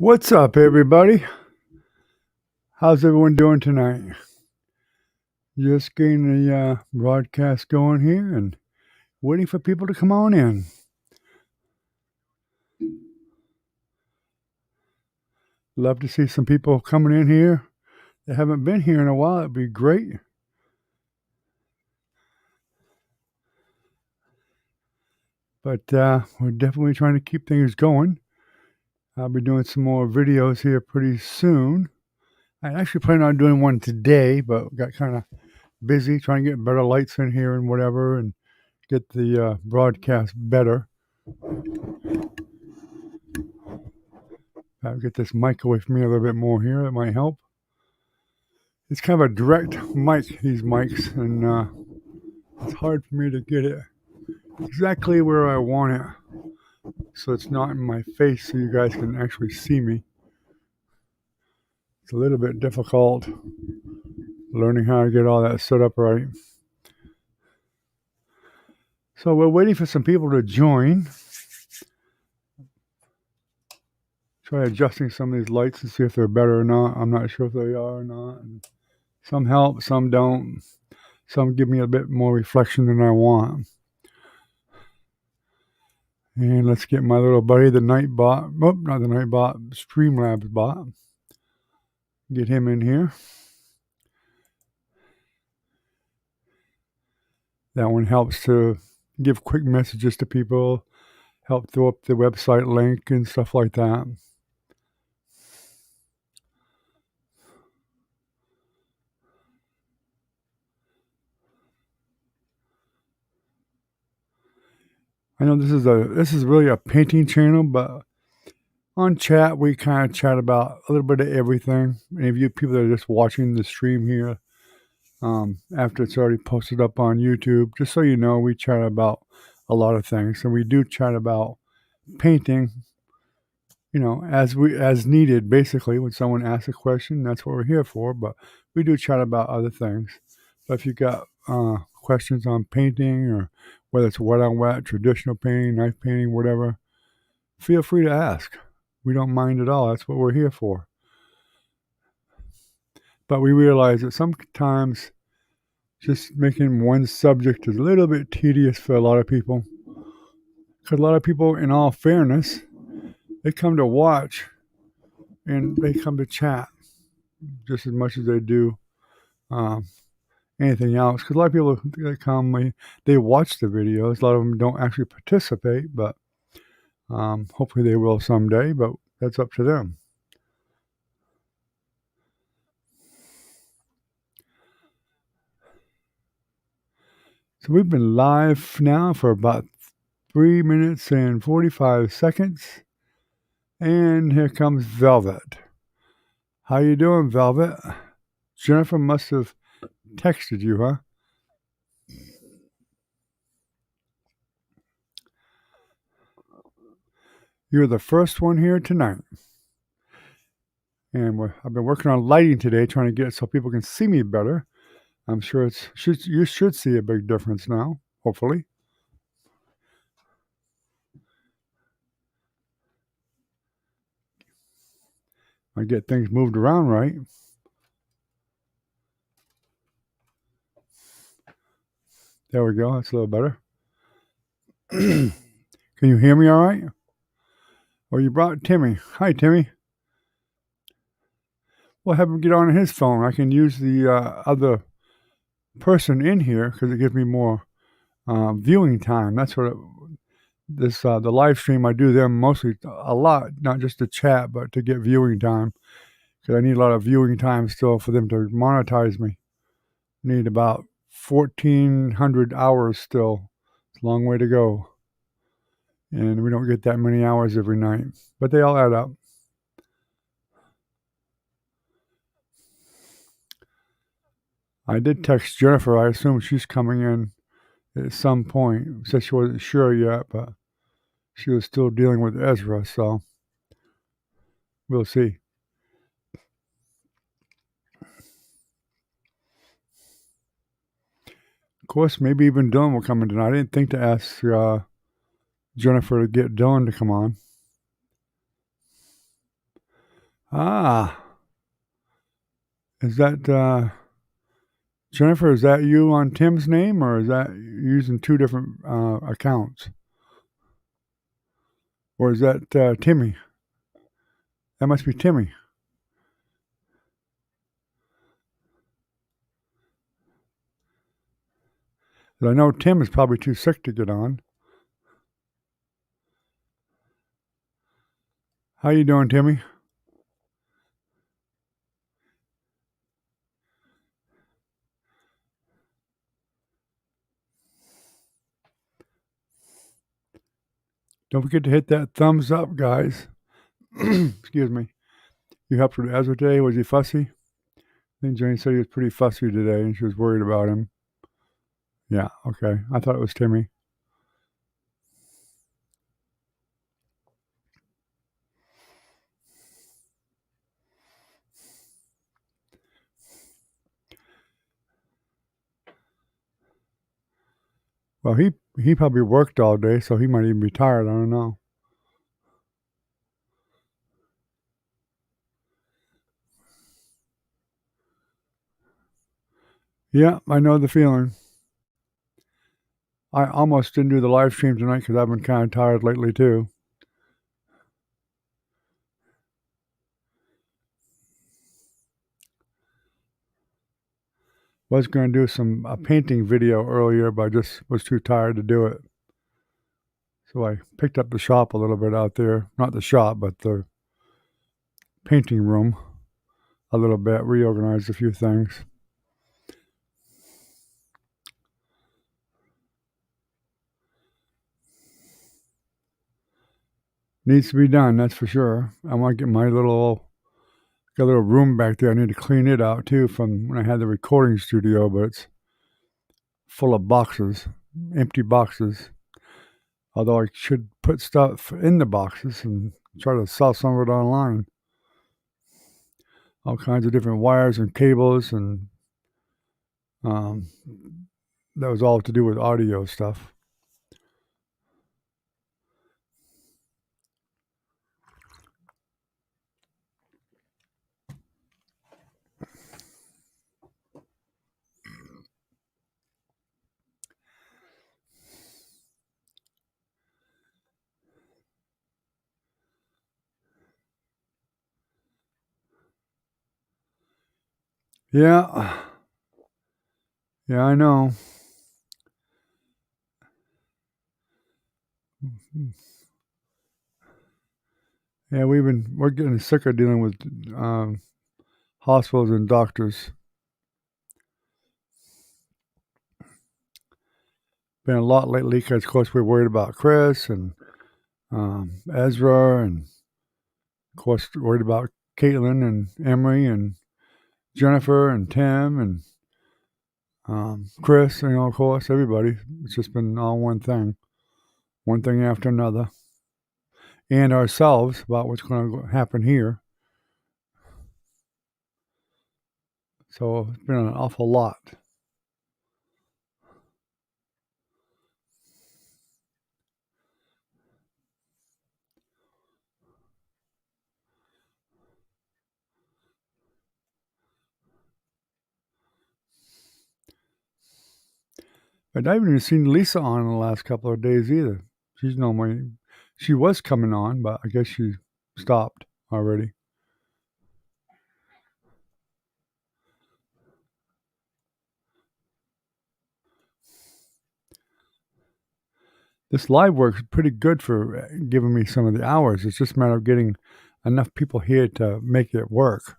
What's up, everybody? How's everyone doing tonight? Just getting the broadcast going here and waiting for people to come on in. Love to see some people coming in here that haven't been here in a while. It'd be great. But we're definitely trying to keep things going. I'll be doing some more videos here pretty soon. I actually plan on doing one today, but got kind of busy trying to get better lights in here and whatever and get the broadcast better. I'll get this mic away from me a little bit more here. That might help. It's kind of a direct mic, these mics, and it's hard for me to get it exactly where I want it. So it's not in my face so you guys can actually see me. It's a little bit difficult learning how to get all that set up right. So we're waiting for some people to join. Try adjusting some of these lights and see if they're better or not. I'm not sure if they are or not. And some help, some don't. Some give me a bit more reflection than I want. And let's get my little buddy, the Nightbot. Oh, not the Nightbot, Streamlabs bot. Get him in here. That one helps to give quick messages to people, help throw up the website link and stuff like that. I know this is really a painting channel, but on chat we kind of chat about a little bit of everything. Any of you people that are just watching the stream here, after it's already posted up on YouTube, just so you know, we chat about a lot of things, and we do chat about painting. As needed. Basically, when someone asks a question, that's what we're here for. But we do chat about other things. But if you got questions on painting, or whether it's wet on wet, traditional painting, knife painting, whatever, feel free to ask. We don't mind at all. That's what we're here for. But we realize that sometimes just making one subject is a little bit tedious for a lot of people. Because a lot of people, in all fairness, they come to watch and they come to chat just as much as they do anything else. Because a lot of people that come, they watch the videos. A lot of them don't actually participate, but hopefully they will someday, but that's up to them. So we've been live now for about 3 minutes and 45 seconds. And here comes Velvet. How you doing, Velvet? Jennifer must have texted you, huh? You're the first one here tonight. And I've been working on lighting today, trying to get it so people can see me better. I'm sure you should see a big difference now, hopefully. I get things moved around right. There we go. That's a little better. Can you hear me all right? Well, you brought Timmy. Hi, Timmy. Well, have him get on his phone. I can use the other person in here because it gives me more viewing time. That's what the live stream, I do them mostly a lot, not just to chat, but to get viewing time. Because I need a lot of viewing time still for them to monetize me. I need about 1,400 hours still. It's a long way to go. And we don't get that many hours every night. But they all add up. I did text Jennifer. I assume she's coming in at some point. Said she wasn't sure yet, but she was still dealing with Ezra, so we'll see. Of course, maybe even Dylan will come in tonight. I didn't think to ask Jennifer to get Dylan to come on. Ah, is that Jennifer? Is that you on Tim's name, or is that using two different accounts, or is that Timmy? That must be Timmy. 'Cause I know Tim is probably too sick to get on. How you doing, Timmy? Don't forget to hit that thumbs up, guys. Excuse me. You helped with Ezra today. Was he fussy? I think Jenny said he was pretty fussy today, and she was worried about him. Yeah, okay. I thought it was Timmy. Well, he probably worked all day, so he might even be tired. I don't know. Yeah, I know the feeling. I almost didn't do the live stream tonight because I've been kind of tired lately too. Was going to do some painting video earlier, but I just was too tired to do it. So I picked up the shop a little bit out there. Not the shop, but the painting room a little bit, reorganized a few things. Needs to be done, that's for sure. I want to get my got a little room back there. I need to clean it out too from when I had the recording studio, but it's full of boxes, empty boxes. Although I should put stuff in the boxes and try to sell some of it online. All kinds of different wires and cables, and um, that was all to do with audio stuff. Yeah, yeah, I know. Yeah, we're getting sick of dealing with hospitals and doctors. Been a lot lately because, of course, we're worried about Chris and Ezra, and of course, worried about Caitlin and Emery and Jennifer and Tim and Chris. Of course, everybody. It's just been all one thing after another, and ourselves about what's going to happen here. So it's been an awful lot. But I haven't even seen Lisa on in the last couple of days either. She was coming on, but I guess she stopped already. This live works pretty good for giving me some of the hours. It's just a matter of getting enough people here to make it work.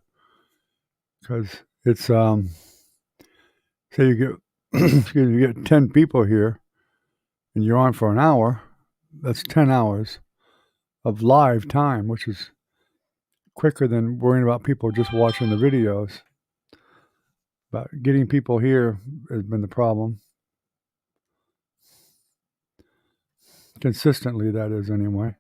Because it's say you get you get 10 people here and you're on for an hour, that's 10 hours of live time, which is quicker than worrying about people just watching the videos. But getting people here has been the problem. Consistently, that is, anyway.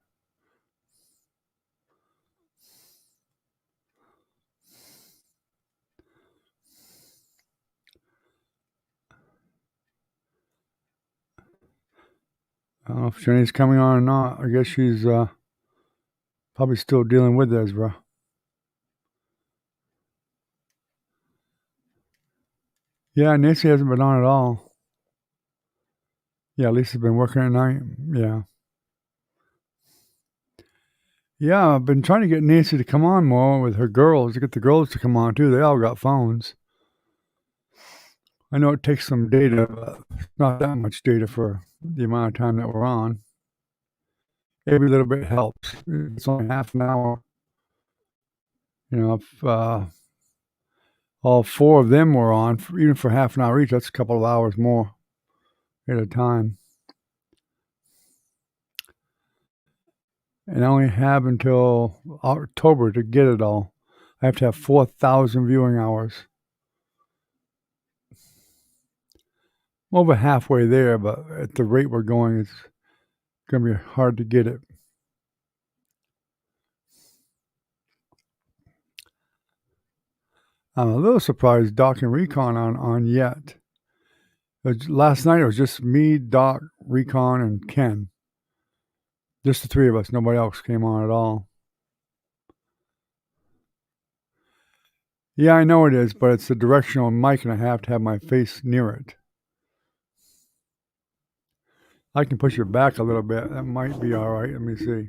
I don't know if Jenny's coming on or not. I guess she's probably still dealing with Ezra. Yeah, Nancy hasn't been on at all. Yeah, Lisa's been working at night. Yeah. Yeah, I've been trying to get Nancy to come on more with her girls, to get the girls to come on too. They all got phones. I know it takes some data, but it's not that much data for the amount of time that we're on. Every little bit helps. It's only half an hour. If all four of them were on, even for half an hour each, that's a couple of hours more at a time. And I only have until October to get it all. I have to have 4,000 viewing hours. I'm over halfway there, but at the rate we're going, it's going to be hard to get it. I'm a little surprised Doc and Recon aren't on yet. Last night it was just me, Doc, Recon, and Ken. Just the three of us. Nobody else came on at all. Yeah, I know it is, but it's a directional mic and I have to have my face near it. I can push it back a little bit. That might be all right. Let me see.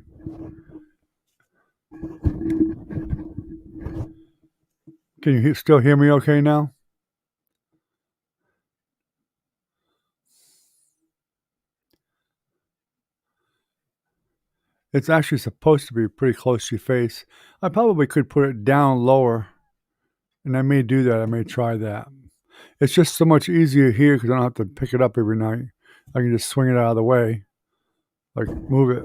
Can you still hear me okay now? It's actually supposed to be pretty close to your face. I probably could put it down lower, and I may do that. I may try that. It's just so much easier here because I don't have to pick it up every night. I can just swing it out of the way, like move it,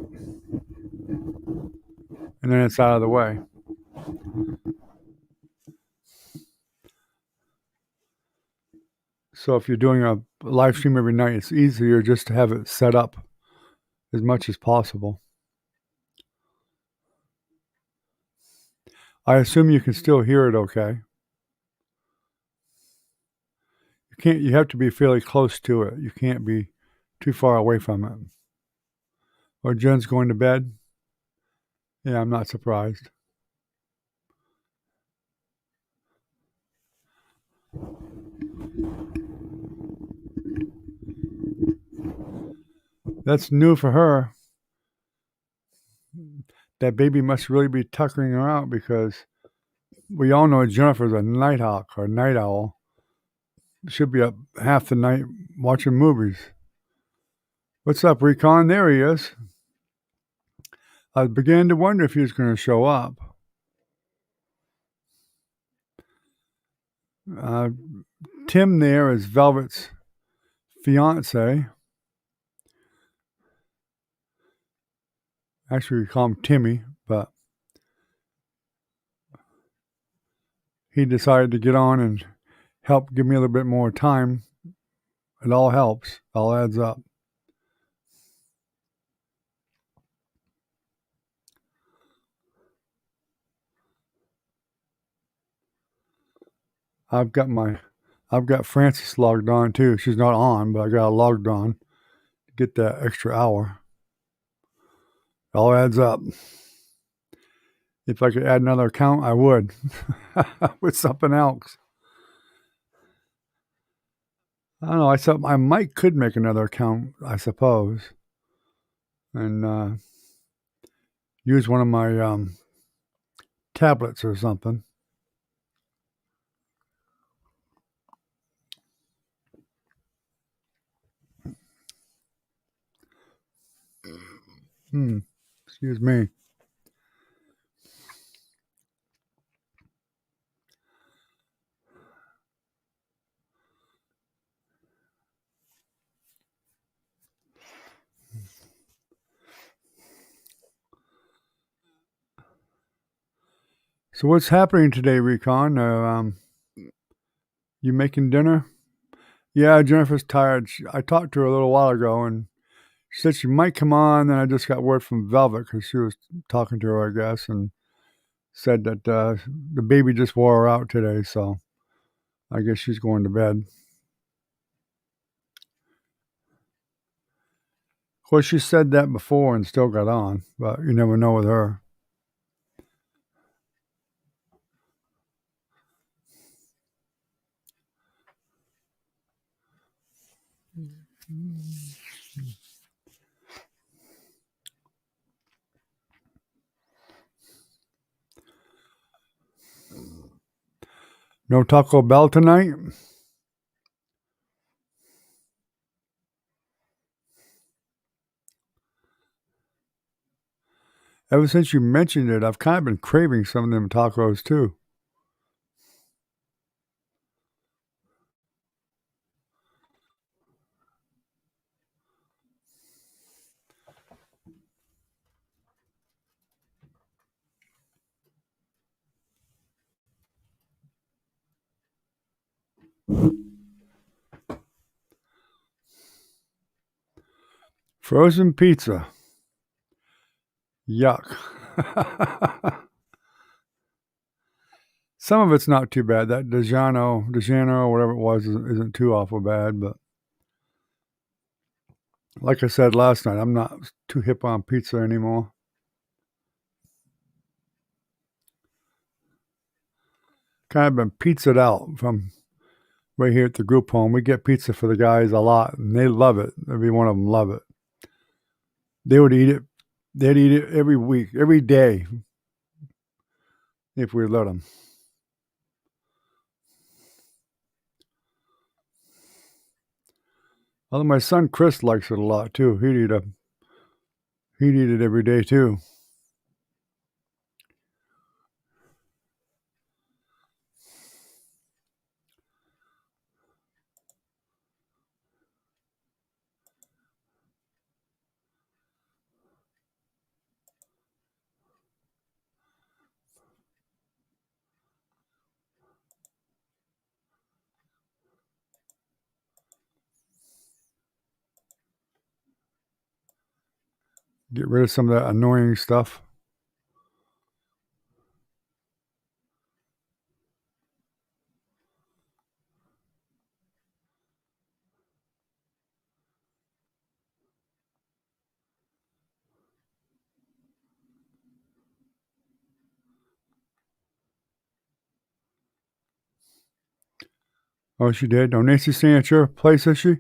and then it's out of the way. So if you're doing a live stream every night, it's easier just to have it set up as much as possible. I assume you can still hear it okay. You have to be fairly close to it. You can't be too far away from it. Or Jen's going to bed? Yeah, I'm not surprised. That's new for her. That baby must really be tuckering her out because we all know Jennifer's a nighthawk or night owl. Should be up half the night watching movies. What's up, Recon? There he is. I began to wonder if he was going to show up. Tim there is Velvet's fiance. Actually, we call him Timmy, but he decided to get on and help give me a little bit more time. It all helps. It all adds up. I've got Frances logged on too. She's not on, but I got her logged on to get that extra hour. It all adds up. If I could add another account, I would with something else. I don't know. I might could make another account, I suppose, and use one of my tablets or something. Excuse me. So what's happening today, Recon? You making dinner? Yeah, Jennifer's tired. I talked to her a little while ago, and she said she might come on. Then I just got word from Velvet because she was talking to her, I guess, and said that the baby just wore her out today. So I guess she's going to bed. Of course, she said that before and still got on, but you never know with her. No Taco Bell tonight? Ever since you mentioned it, I've kind of been craving some of them tacos too. Frozen pizza. Yuck. Some of it's not too bad. That DiGiano, whatever it was, isn't too awful bad. But like I said last night, I'm not too hip on pizza anymore. Kind of been pizzaed out from right here at the group home. We get pizza for the guys a lot, and they love it. Every one of them love it. They would eat it. They'd eat it every week, every day, if we let them. Although my son Chris likes it a lot too. He'd eat it every day too. Get rid of some of that annoying stuff. Oh, she did? Oh, Nancy's staying at your place, is she?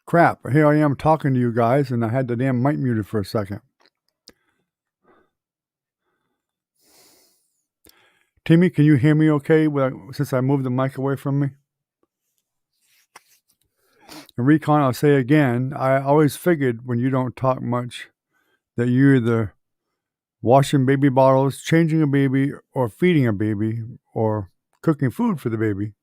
Crap. Here I am talking to you guys, and I had the damn mic muted for a second. Timmy, can you hear me okay since I moved the mic away from me? And Recon, I'll say again, I always figured when you don't talk much that you're either washing baby bottles, changing a baby, or feeding a baby, or cooking food for the baby.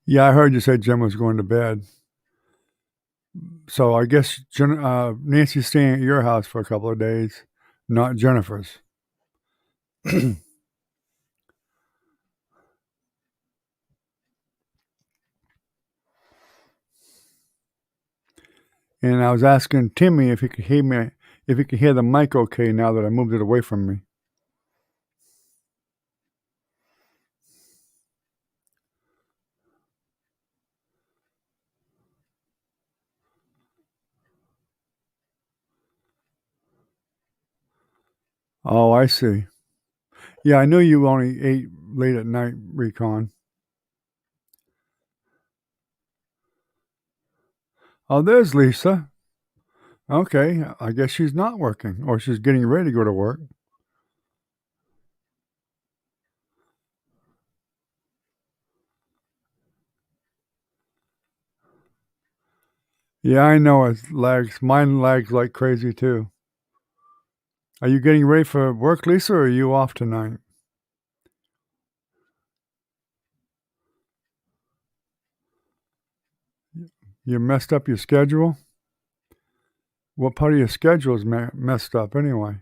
Yeah, I heard you say Jen was going to bed. So I guess Nancy's staying at your house for a couple of days, not Jennifer's. And I was asking Timmy if he could hear me, if he could hear the mic okay now that I moved it away from me. Oh, I see. Yeah, I knew you only ate late at night, Recon. Oh, there's Lisa. Okay, I guess she's not working, or she's getting ready to go to work. Yeah, I know it lags. Mine lags like crazy too. Are you getting ready for work, Lisa, or are you off tonight? You messed up your schedule? What part of your schedule is messed up anyway?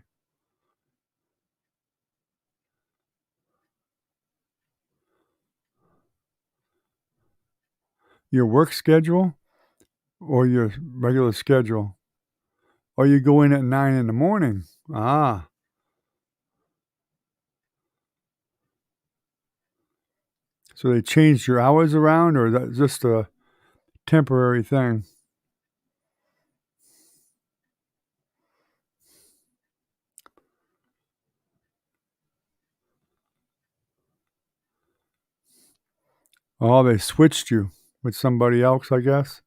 Your work schedule or your regular schedule? Or you go in at 9 in the morning? Ah, so they changed your hours around, or that's just a temporary thing? Oh, they switched you with somebody else, I guess.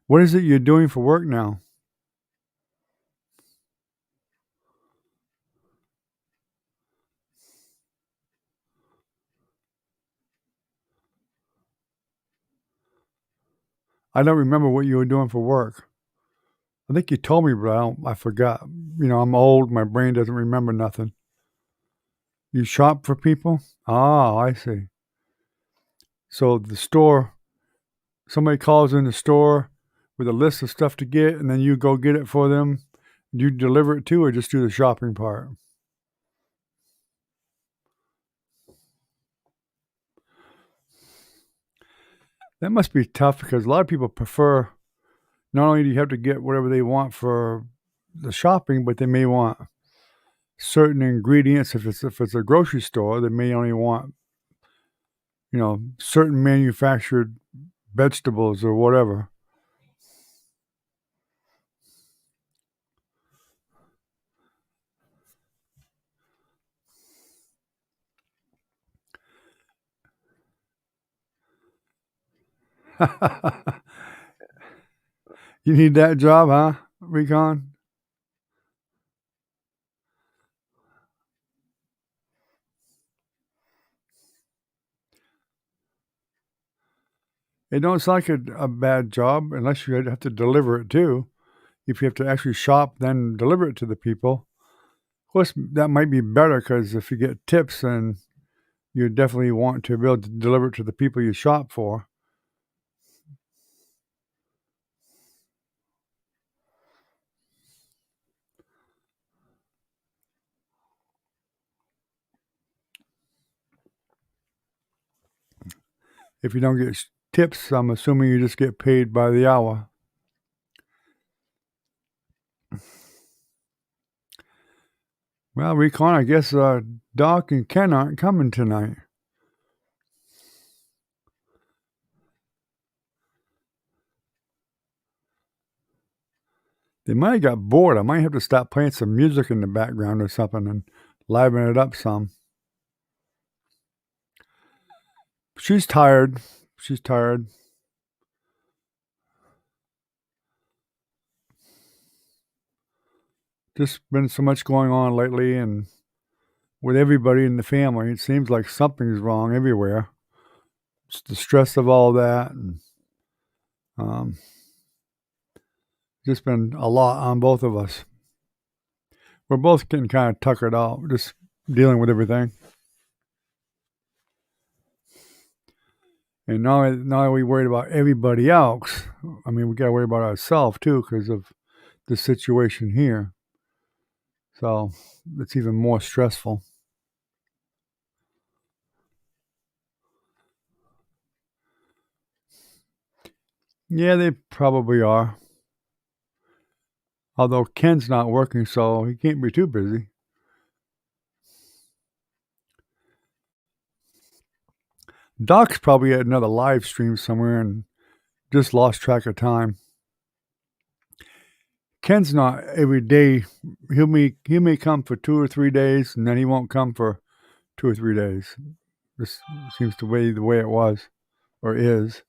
What is it you're doing for work now? I don't remember what you were doing for work. I think you told me, but I forgot. You know, I'm old. My brain doesn't remember nothing. You shop for people? Ah, I see. So the store, somebody calls in the store with a list of stuff to get, and then you go get it for them. Do you deliver it too, or just do the shopping part? That must be tough because a lot of people prefer, not only do you have to get whatever they want for the shopping, but they may want certain ingredients. If it's a grocery store, they may only want, certain manufactured vegetables or whatever. You need that job, huh, Recon? It don't sound like a bad job unless you have to deliver it too. If you have to actually shop, then deliver it to the people. Of course, that might be better because if you get tips, then you definitely want to be able to deliver it to the people you shop for. If you don't get tips, I'm assuming you just get paid by the hour. Well, Recon, I guess Doc and Ken aren't coming tonight. They might have got bored. I might have to stop playing some music in the background or something and liven it up some. She's tired. She's tired. Just been so much going on lately, and with everybody in the family, it seems like something's wrong everywhere. It's the stress of all that, and um, just been a lot on both of us. We're both getting kind of tuckered out, just dealing with everything. And now we worried about everybody else. I mean, we got to worry about ourselves too because of the situation here. So it's even more stressful. Yeah, they probably are. Although Ken's not working, so he can't be too busy. Doc's probably at another live stream somewhere and just lost track of time. Ken's not every day. He may come for 2 or 3 days, and then he won't come for 2 or 3 days. This seems to be the way it was or is.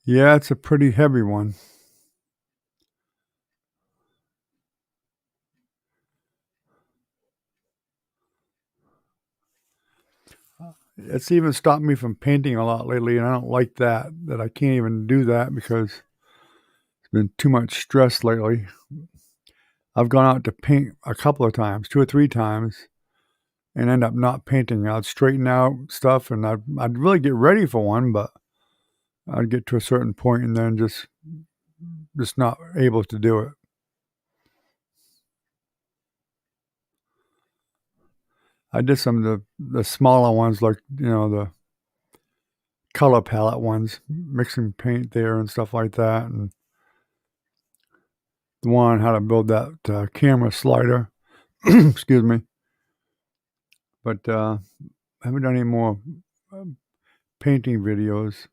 Yeah, it's a pretty heavy one. It's even stopped me from painting a lot lately, and I don't like that I can't even do that because it's been too much stress lately. I've gone out to paint a couple of times, 2 or 3 times, and end up not painting. I'd straighten out stuff, and I'd really get ready for one, but I'd get to a certain point and then just not able to do it. I did some of the smaller ones, like the color palette ones, mixing paint there and stuff like that, and the one on how to build that camera slider. Excuse me, but I haven't done any more um, painting videos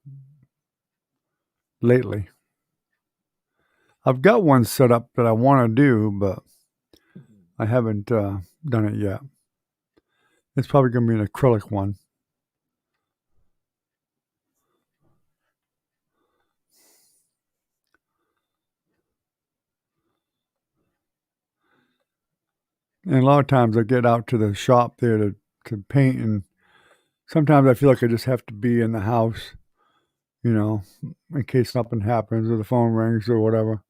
lately. I've got one set up that I want to do, but I haven't done it yet. It's probably going to be an acrylic one. And a lot of times I get out to the shop there to paint, and sometimes I feel like I just have to be in the house, you know, in case something happens or the phone rings or whatever.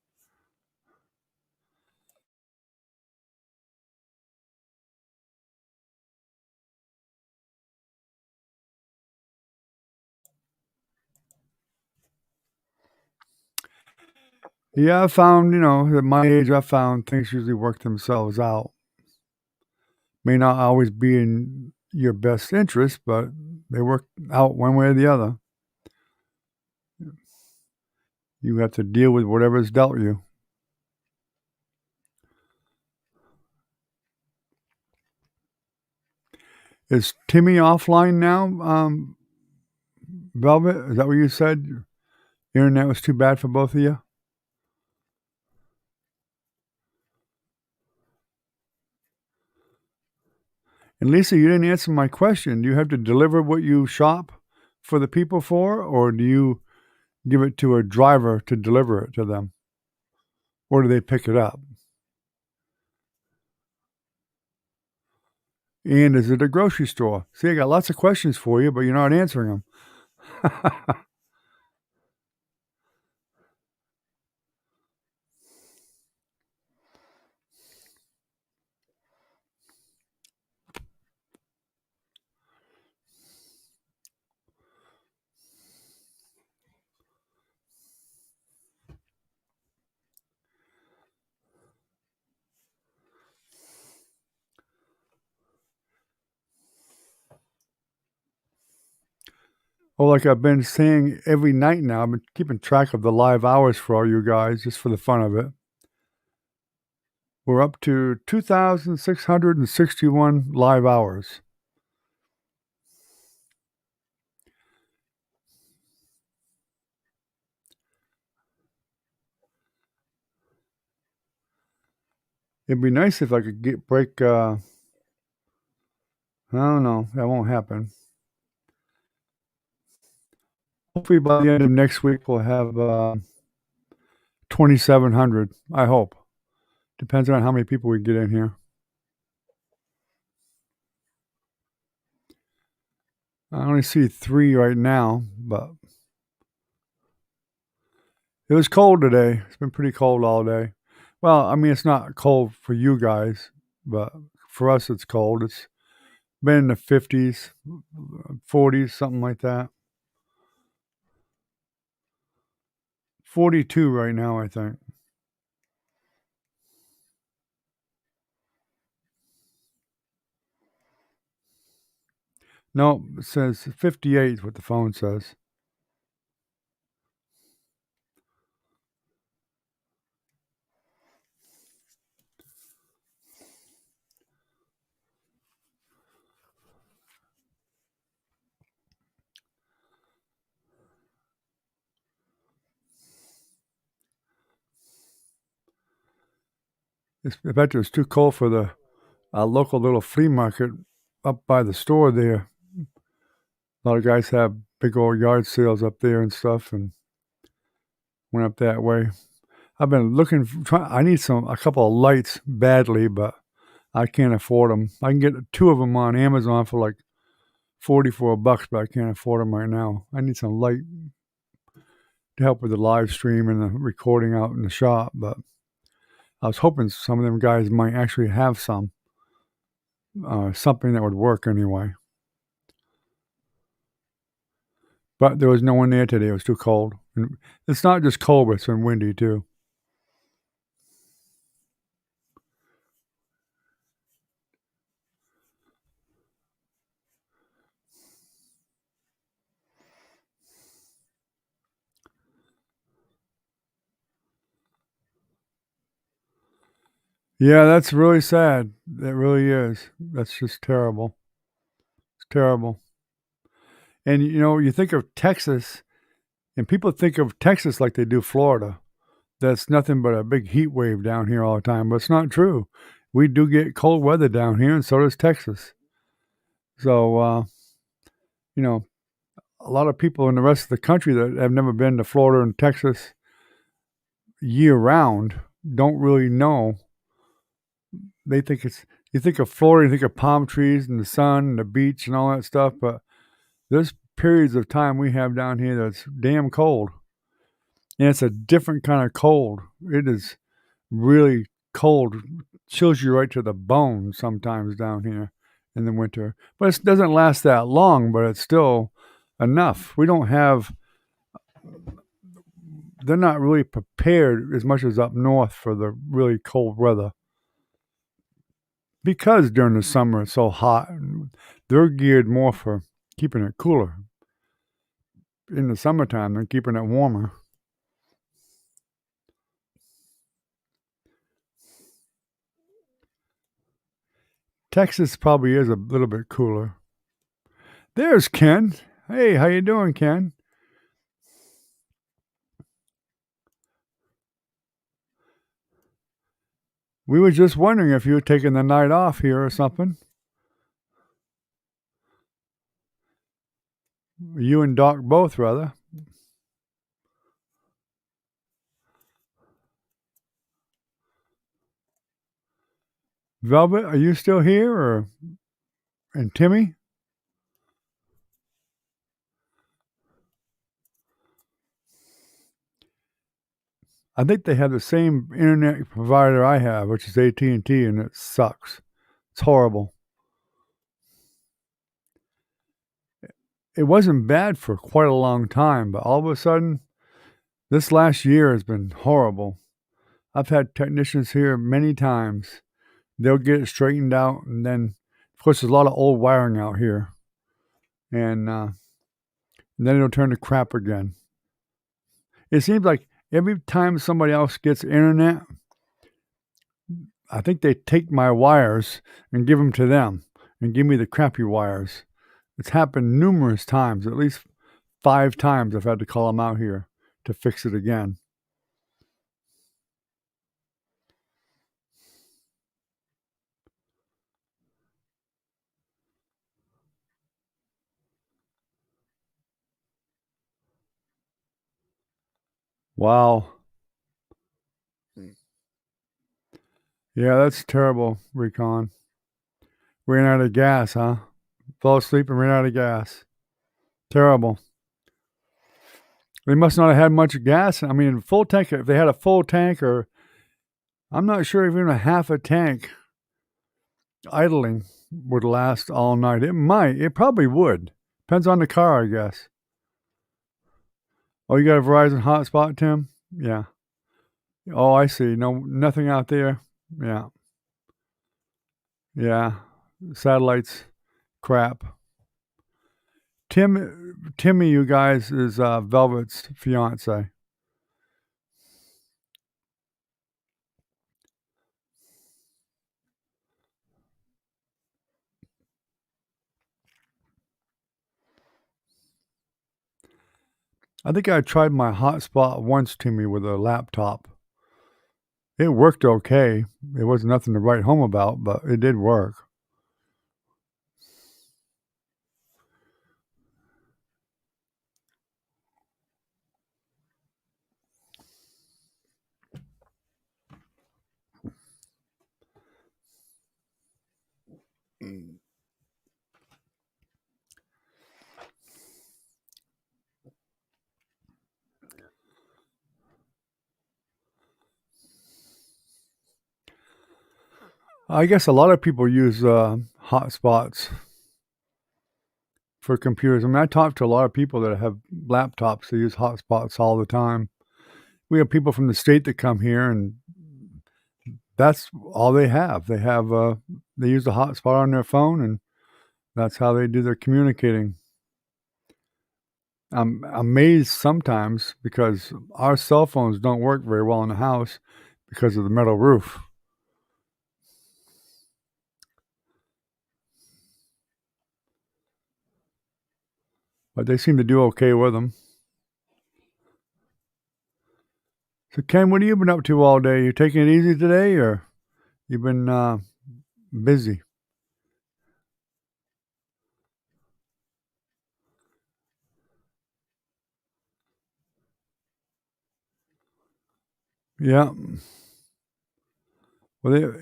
Yeah, I found, at my age, I found things usually work themselves out. May not always be in your best interest, but they work out one way or the other. You have to deal with whatever's dealt you. Is Timmy offline now, Velvet? Is that what you said? Internet was too bad for both of you? And Lisa, you didn't answer my question. Do you have to deliver what you shop for the people for, or do you give it to a driver to deliver it to them? Or do they pick it up? And is it a grocery store? See, I got lots of questions for you, but you're not answering them. Well, like I've been saying every night now, I've been keeping track of the live hours for all you guys just for the fun of it. We're up to 2,661 live hours. It'd be nice if I could break. I don't know. That won't happen. Hopefully, by the end of next week, we'll have 2,700. I hope. Depends on how many people we get in here. I only see 3 right now, but it was cold today. It's been pretty cold all day. Well, I mean, it's not cold for you guys, but for us, it's cold. It's been in the 50s, 40s, something like that. 42 right now, I think. No, it says 58 is what the phone says. I bet it's too cold for the local little flea market up by the store there. A lot of guys have big old yard sales up there and stuff, and went up that way. I've been looking. I need a couple of lights badly, but I can't afford them. I can get 2 of them on Amazon for like $44, but I can't afford them right now. I need some light to help with the live stream and the recording out in the shop, but I was hoping some of them guys might actually have something that would work anyway. But there was no one there today. It was too cold. And it's not just cold, but it's been windy too. Yeah, that's really sad. That really is. That's just terrible. It's terrible. And you think of Texas, and people think of Texas like they do Florida. That's nothing but a big heat wave down here all the time, but it's not true. We do get cold weather down here, and so does Texas. So, you know, a lot of people in the rest of the country that have never been to Florida and Texas year round don't really know. They think you think of Florida, you think of palm trees and the sun and the beach and all that stuff, but there's periods of time we have down here that's damn cold. And it's a different kind of cold. It is really cold, chills you right to the bone sometimes down here in the winter. But it doesn't last that long, but it's still enough. We don't have, they're not really prepared as much as up north for the really cold weather. Because during the summer it's so hot, they're geared more for keeping it cooler in the summertime than keeping it warmer. Texas probably is a little bit cooler. There's Ken. Hey, how you doing, Ken? We were just wondering if you were taking the night off here or something. You and Doc both, rather. Velvet, are you still here, or and Timmy? I think they have the same internet provider I have, which is AT&T, and it sucks. It's horrible. It wasn't bad for quite a long time, but all of a sudden, this last year has been horrible. I've had technicians here many times. They'll get it straightened out, and then, of course, there's a lot of old wiring out here, and then it'll turn to crap again. It seems like every time somebody else gets internet, I think they take my wires and give them to them and give me the crappy wires. It's happened numerous times, at least 5 times I've had to call them out here to fix it again. Wow. Yeah, that's terrible, Recon. Ran out of gas, huh? Fell asleep and ran out of gas. Terrible. They must not have had much gas. I mean, full tank. If they had a full tank, or I'm not sure if even a half a tank idling would last all night. It might. It probably would. Depends on the car, I guess. Oh, you got a Verizon hotspot, Tim? Yeah. Oh, I see. No, nothing out there. Yeah. Yeah. Satellites, crap. Timmy, you guys, is Velvet's fiance. I think I tried my hotspot once, Timmy, with a laptop. It worked okay. It was nothing to write home about, but it did work. I guess a lot of people use hotspots for computers. I mean, I talk to a lot of people that have laptops that use hotspots all the time. We have people from the state that come here, and that's all they have. They use a hotspot on their phone, and that's how they do their communicating. I'm amazed sometimes because our cell phones don't work very well in the house because of the metal roof. But they seem to do okay with them. So, Ken, what have you been up to all day? You taking it easy today, or you've been busy? Yeah. Well,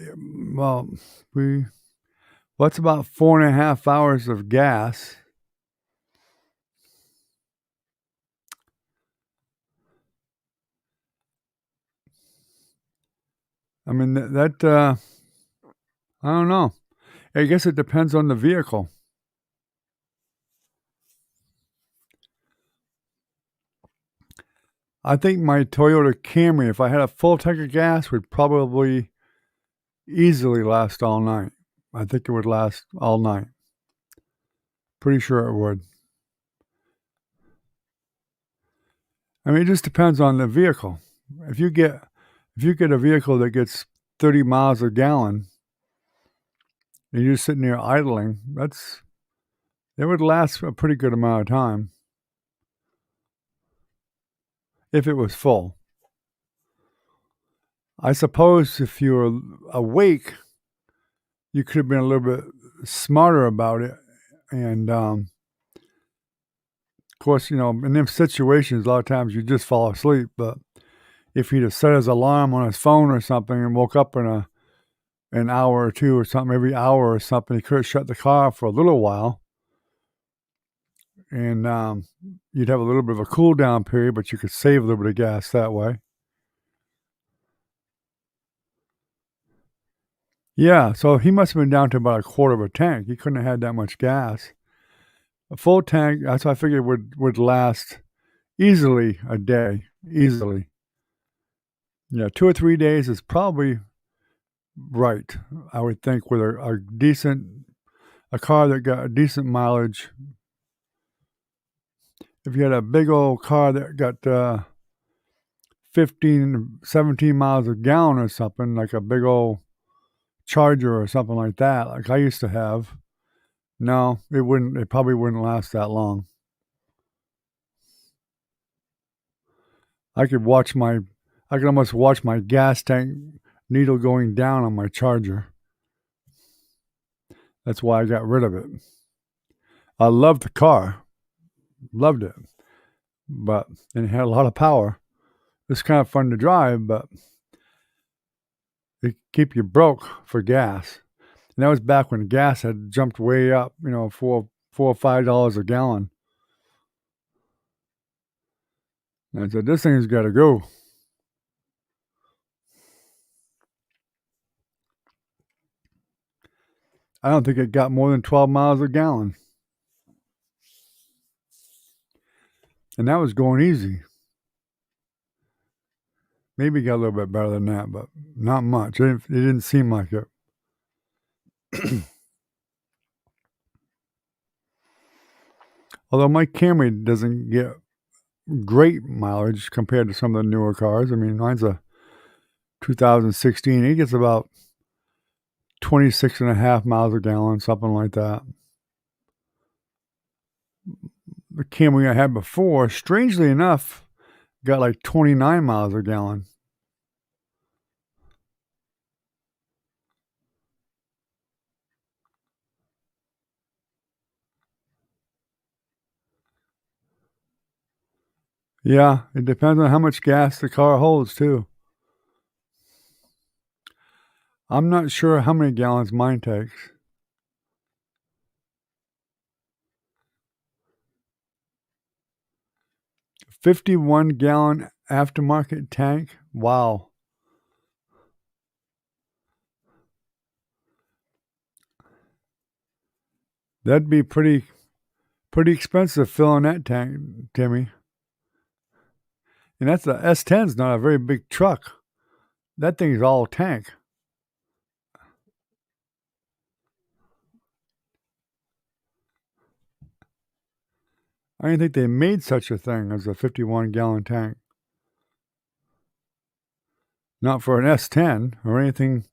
well, we. What's about 4.5 hours of gas? I mean, I don't know. I guess it depends on the vehicle. I think my Toyota Camry, if I had a full tank of gas, would probably easily last all night. I think it would last all night. Pretty sure it would. I mean, it just depends on the vehicle. If you get a vehicle that gets 30 miles a gallon and you're sitting there idling, it would last a pretty good amount of time if it was full. I suppose if you were awake, you could have been a little bit smarter about it. And of course, in them situations, a lot of times you just fall asleep. But if he'd have set his alarm on his phone or something and woke up in an hour or two or something, every hour or something, he could have shut the car off for a little while. And you'd have a little bit of a cool down period, but you could save a little bit of gas that way. Yeah, so he must have been down to about a quarter of a tank. He couldn't have had that much gas. A full tank, that's what I figured would last easily a day. Easily. Yeah, 2 or 3 days is probably right, I would think, with a car that got a decent mileage. If you had a big old car that got 15, 17 miles a gallon or something, like a big old Charger or something like that, like I used to have, no, it probably wouldn't last that long. I could almost watch my gas tank needle going down on my Charger. That's why I got rid of it. I loved the car, loved it, but it had a lot of power. it's kind of fun to drive, but they keep you broke for gas. And that was back when gas had jumped way up, $4 or $5 a gallon. And I said, this thing's got to go. I don't think it got more than 12 miles a gallon. And that was going easy. Maybe it got a little bit better than that, but not much. It didn't seem like it. Although my Camry doesn't get great mileage compared to some of the newer cars. I mean, mine's a 2016. It gets about 26 and a half miles a gallon, something like that. The Camry I had before, strangely enough, got like 29 miles a gallon. Yeah, it depends on how much gas the car holds, too. I'm not sure how many gallons mine takes. 51-gallon aftermarket tank? Wow. That'd be pretty expensive filling that tank, Timmy. And that's a S10's not a very big truck. That thing's all tank. I didn't think they made such a thing as a 51-gallon tank. Not for an S10 or anything,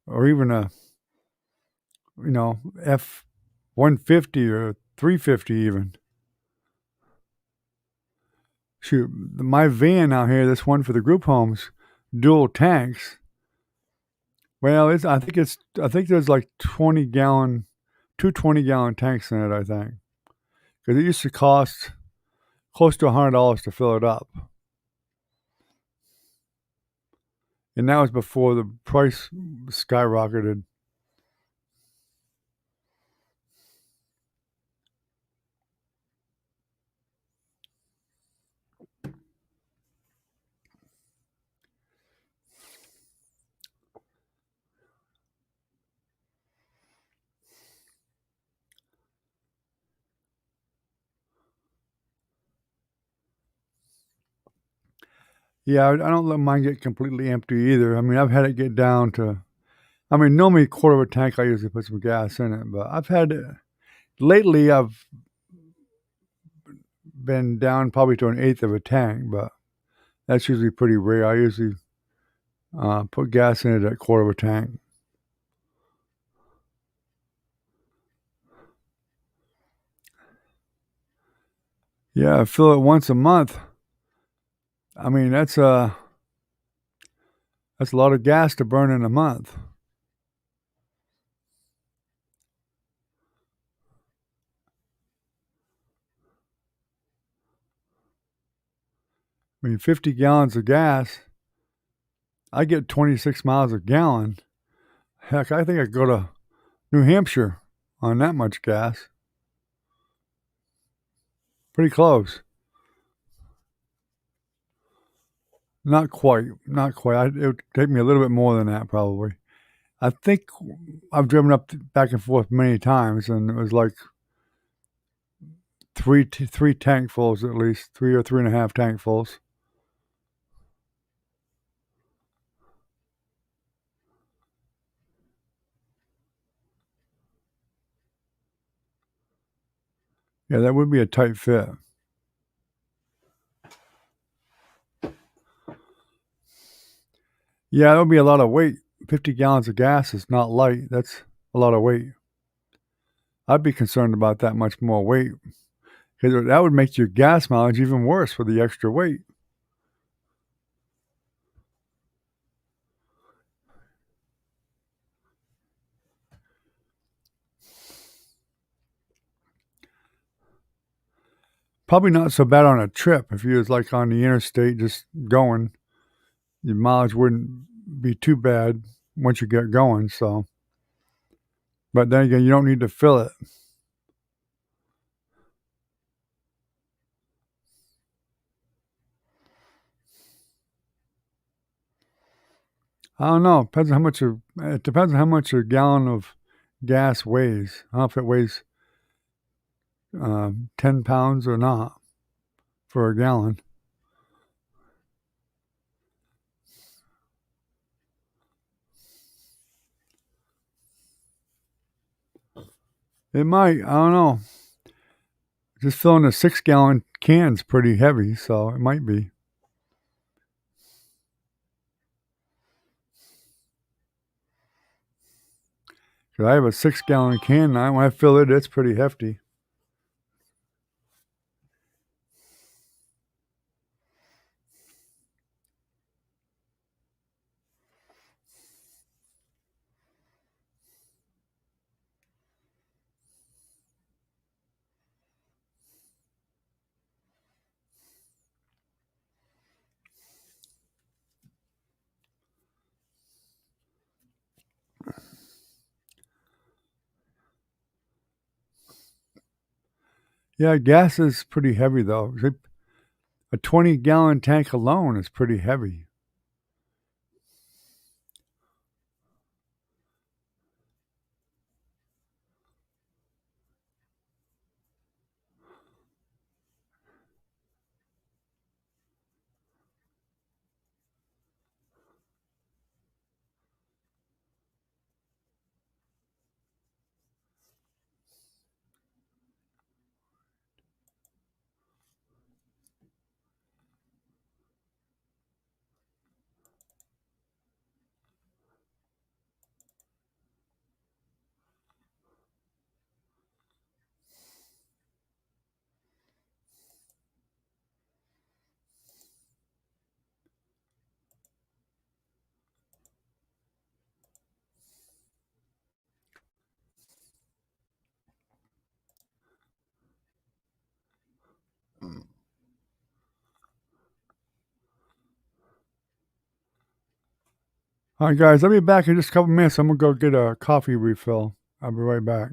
or even a, F-150 or 350 even. Shoot, my van out here, this one for the group homes, dual tanks. Well, I think there's like 20-gallon, two 20-gallon tanks in it, I think. Because it used to cost close to $100 to fill it up. And that was before the price skyrocketed. Yeah, I don't let mine get completely empty either. I mean, I've had it get down to, normally a quarter of a tank, I usually put some gas in it, but lately I've been down probably to an eighth of a tank, but that's usually pretty rare. I usually put gas in it at quarter of a tank. Yeah, I fill it once a month. I mean, that's a lot of gas to burn in a month. I mean, 50 gallons of gas, I get 26 miles a gallon. Heck, I think I could go to New Hampshire on that much gas. Pretty close. Not quite. Not quite. It would take me a little bit more than that, probably. I think I've driven back and forth many times, and it was like three tankfuls at least, 3 or 3.5 tankfuls. Yeah, that would be a tight fit. Yeah, that would be a lot of weight. 50 gallons of gas is not light. That's a lot of weight. I'd be concerned about that much more weight because that would make your gas mileage even worse with the extra weight. Probably not so bad on a trip. If you was like on the interstate just going, your mileage wouldn't be too bad once you get going. So, but then again, you don't need to fill it. I don't know. It depends on how much a gallon of gas weighs. I don't know if it weighs 10 pounds or not for a gallon. It might. I don't know. Just filling a 6 gallon can's pretty heavy, so it might be. 'Cause I have a 6 gallon can now. When I fill it, it's pretty hefty. Yeah, gas is pretty heavy though. A 20 gallon tank alone is pretty heavy. All right, guys, I'll be back in just a couple minutes. I'm gonna go get a coffee refill. I'll be right back.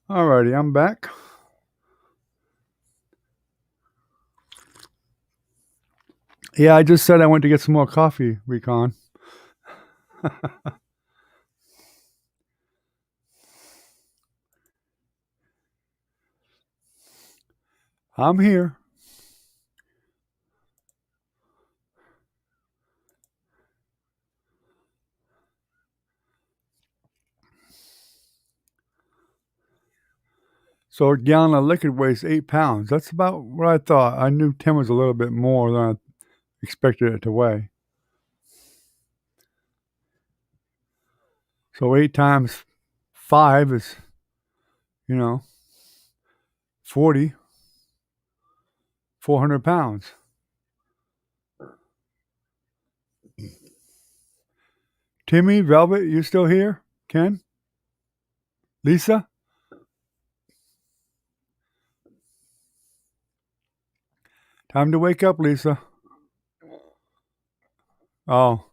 Alrighty, I'm back. Yeah, I just said I went to get some more coffee, Recon. I'm here. So a gallon of liquid weighs 8 pounds. That's about what I thought. I knew 10 was a little bit more than I expected it to weigh. So 8 times 5 is, you know, 40, 400 pounds. Timmy, Velvet, you still here? Ken? Lisa? Time to wake up, Lisa. Oh,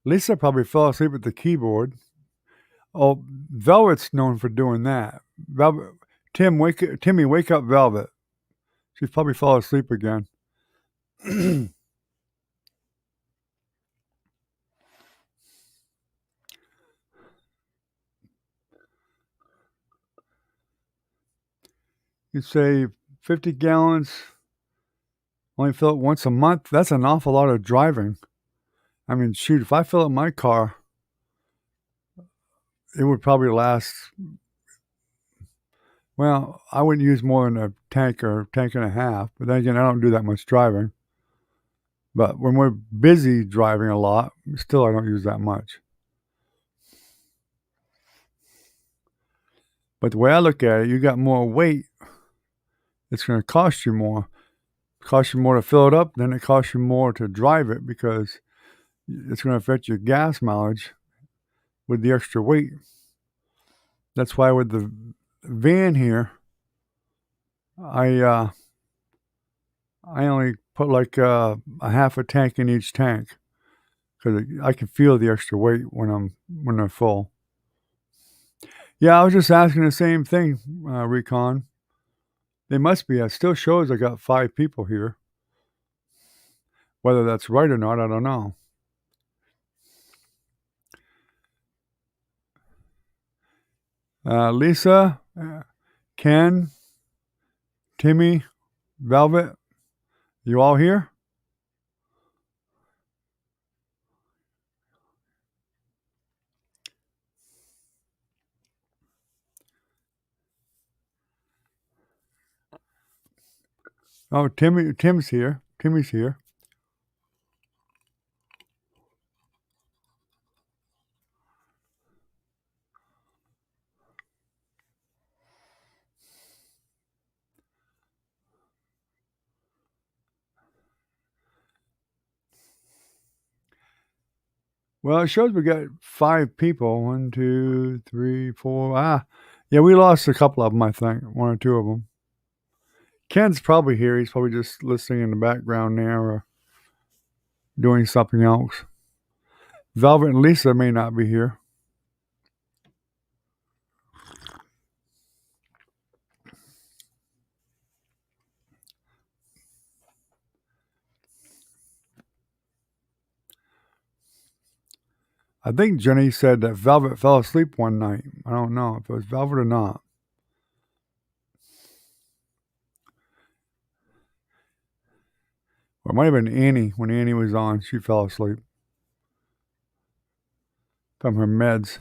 Lisa probably fell asleep at the keyboard. Oh, Velvet's known for doing that. Velvet, Timmy, wake up, Velvet. She's probably fell asleep again. You say 50 gallons, only fill it once a month. That's an awful lot of driving. I mean, shoot, if I fill up my car, it would probably last. Well, I wouldn't use more than a tank or tank and a half. But then again, I don't do that much driving. But when we're busy driving a lot, still I don't use that much. But the way I look at it, you got more weight, it's going to cost you more. It costs you more to fill it up, then it costs you more to drive it because it's going to affect your gas mileage with the extra weight. That's why with the van here, I only put like a half a tank in each tank because I can feel the extra weight when they're full. Yeah, I was just asking the same thing, Recon. They must be. It still shows I got 5 people here. Whether that's right or not, I don't know. Lisa, Ken, Timmy, Velvet, you all here? Oh, Tim's here. Timmy's here. Well, it shows we got 5 people. 1, 2, 3, 4. Yeah, we lost a couple of them, I think. 1 or 2 of them. Ken's probably here. He's probably just listening in the background now or doing something else. Velvet and Lisa may not be here. I think Jenny said that Velvet fell asleep one night. I don't know if it was Velvet or not. Or it might have been Annie. When Annie was on, she fell asleep from her meds.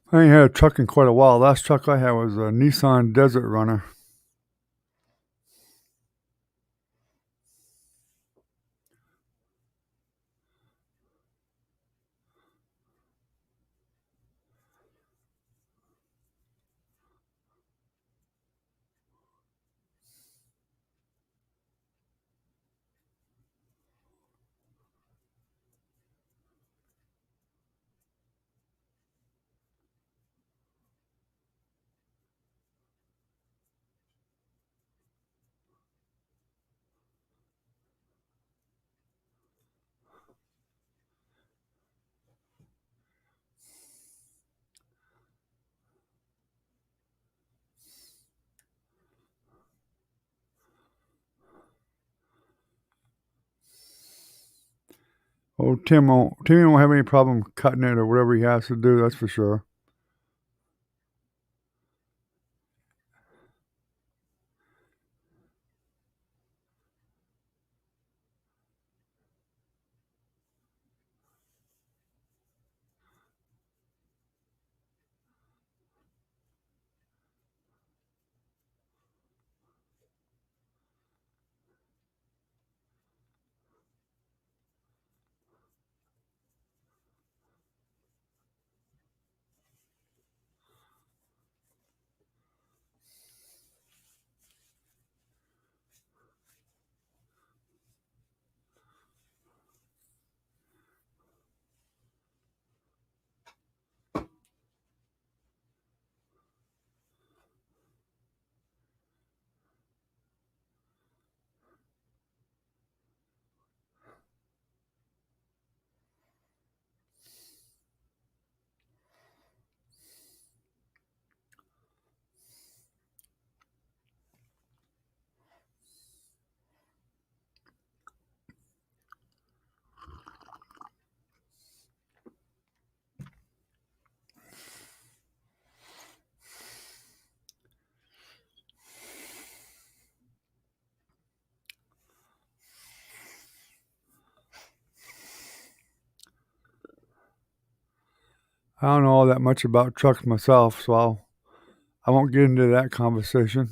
I ain't had a truck in quite a while. Last truck I had was a Nissan Desert Runner. Oh, Timmy won't have any problem cutting it or whatever he has to do, that's for sure. I don't know all that much about trucks myself, so I won't get into that conversation.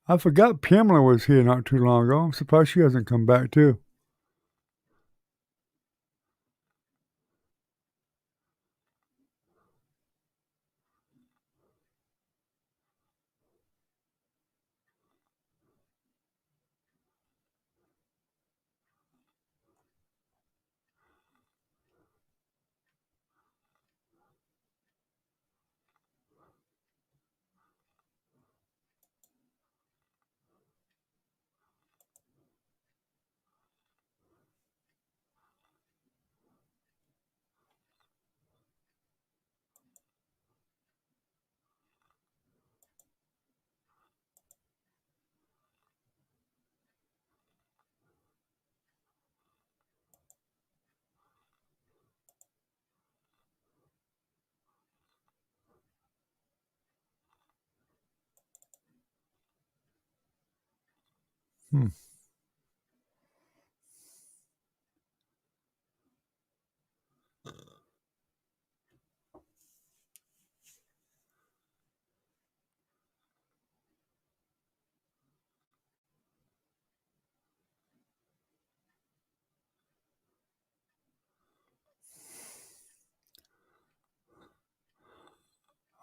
I forgot Pamela was here not too long ago. I'm surprised she hasn't come back too. Hmm.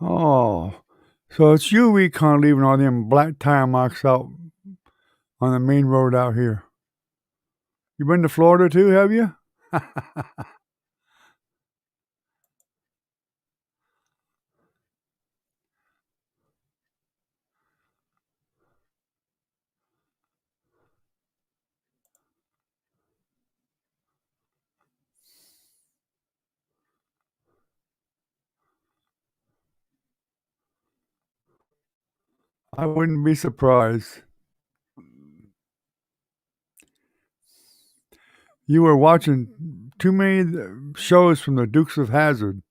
Oh, so it's you recon leaving all them black tire marks out on the main road out here. You been to Florida too, have you? I wouldn't be surprised. You were watching too many shows from the Dukes of Hazzard.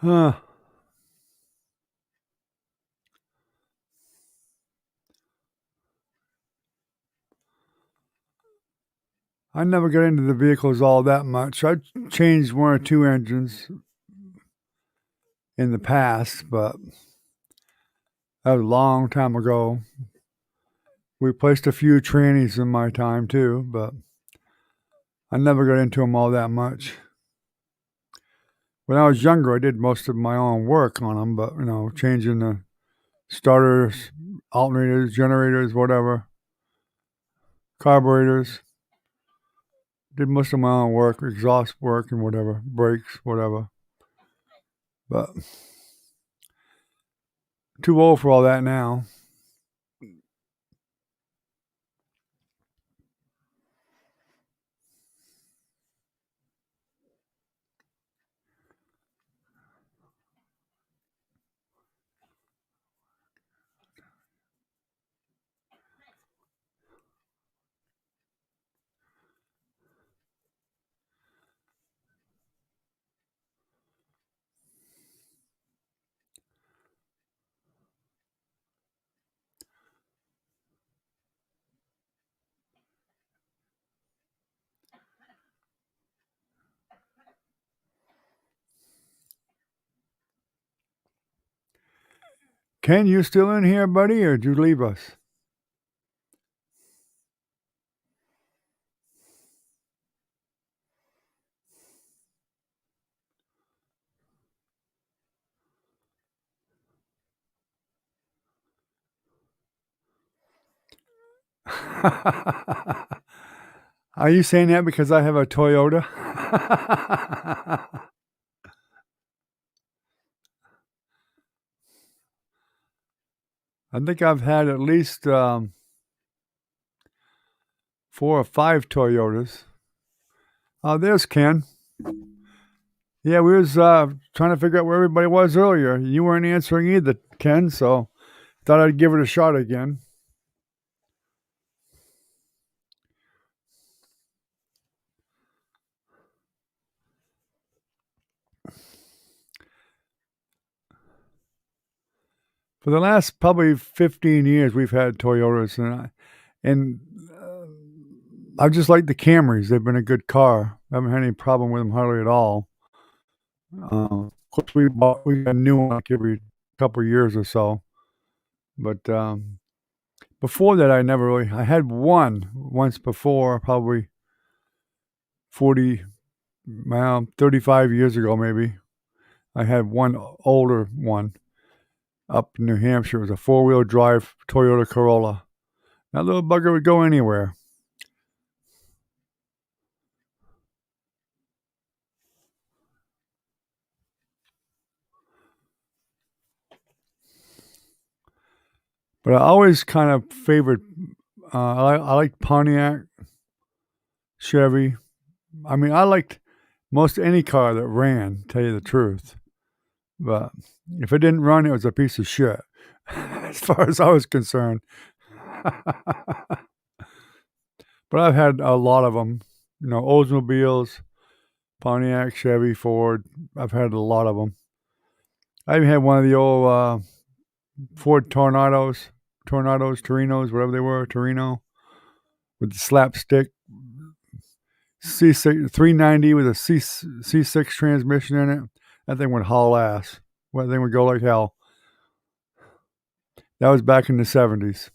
Huh. I never got into the vehicles all that much. I changed one or two engines in the past, but that was a long time ago. We replaced a few trannies in my time too, but I never got into them all that much. When I was younger, I did most of my own work on them, but changing the starters, alternators, generators, whatever, carburetors. did most of my own work, exhaust work and whatever, brakes, whatever. But too old for all that now. Ken, you still in here, buddy, or did you leave us? Are you saying that because I have a Toyota? I think I've had at least 4 or 5 Toyotas. Oh, there's Ken. Yeah, we was trying to figure out where everybody was earlier. You weren't answering either, Ken, so thought I'd give it a shot again. For the last probably 15 years, we've had Toyotas, and I just like the Camrys. They've been a good car. I haven't had any problem with them hardly at all. Of course, we got a new one like every couple of years or so. But before that, I had one once before, probably 40, well, 35 years ago maybe. I had one older one up in New Hampshire. It was a 4-wheel drive Toyota Corolla. That little bugger would go anywhere. But I always kind of favored, I liked Pontiac, Chevy. I mean, I liked most any car that ran, tell you the truth. But if it didn't run, it was a piece of shit, as far as I was concerned. But I've had a lot of them, Oldsmobiles, Pontiac, Chevy, Ford. I've had a lot of them. I even had one of the old Ford Torinos, Torinos, whatever they were, Torino, with the slapstick C6 390 with a C6 transmission in it. That thing would haul ass. That thing would go like hell. That was back in the 70s.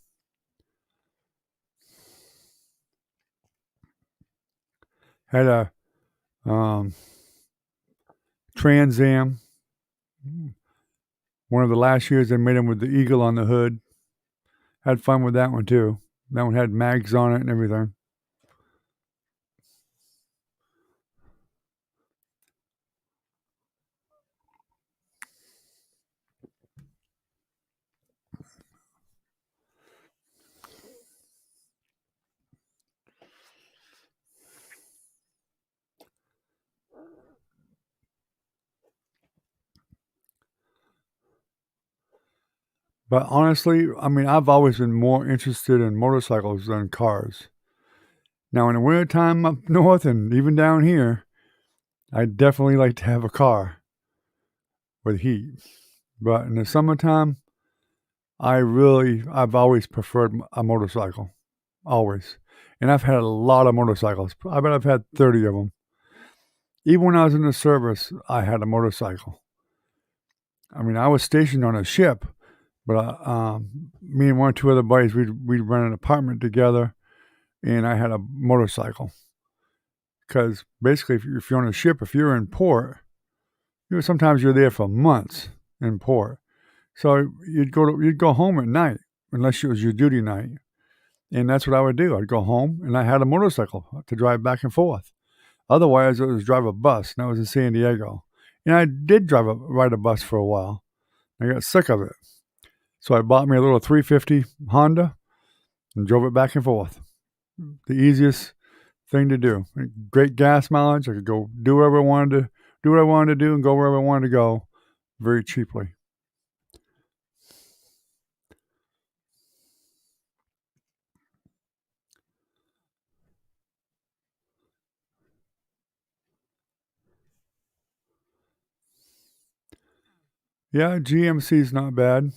Had a Trans Am. One of the last years they made them with the eagle on the hood. Had fun with that one too. That one had mags on it and everything. But honestly, I mean, I've always been more interested in motorcycles than cars. Now, in the wintertime up north and even down here, I'd definitely like to have a car with heat. But in the summertime, I've always preferred a motorcycle. Always. And I've had a lot of motorcycles. I bet I've had 30 of them. Even when I was in the service, I had a motorcycle. I mean, I was stationed on a ship, but me and one or two other buddies, we'd rent an apartment together, and I had a motorcycle. Because basically, if you're on a ship, if you're in port, sometimes you're there for months in port. So you'd go home at night, unless it was your duty night. And that's what I would do. I'd go home, and I had a motorcycle to drive back and forth. Otherwise, it was drive a bus, and that was in San Diego. And I did ride a bus for a while. I got sick of it. So I bought me a little 350 Honda and drove it back and forth. The easiest thing to do. Great gas mileage. I could go do whatever I wanted to do what I wanted to do and go wherever I wanted to go very cheaply. Yeah, GMC's not bad.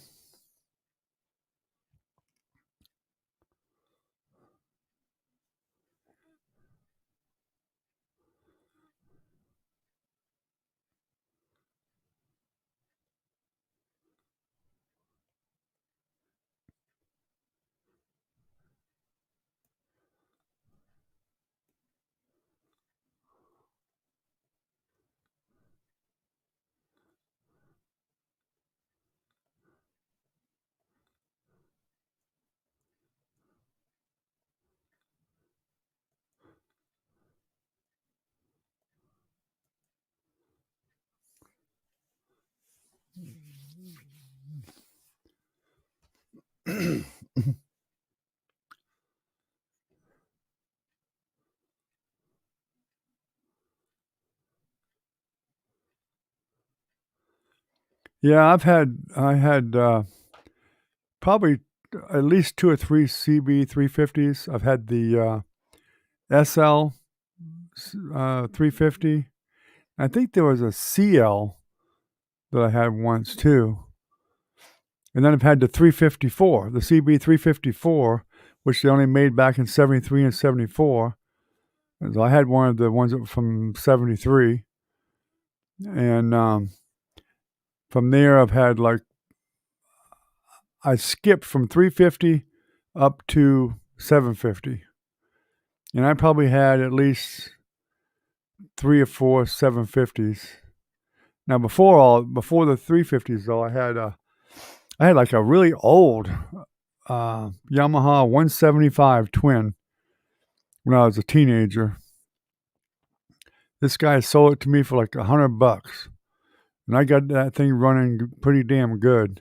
Yeah, I had probably at least two or three CB 350s. I've had the SL 350. I think there was a CL that I had once too. And then I've had the 354, the CB 354, which they only made back in 73 and 74. So I had one of the ones from 73. And from there, I've had like, I skipped from 350 up to 750. And I probably had at least 3 or 4 750s. Now before the 350s though, I had like a really old Yamaha 175 twin when I was a teenager. This guy sold it to me for like $100, and I got that thing running pretty damn good.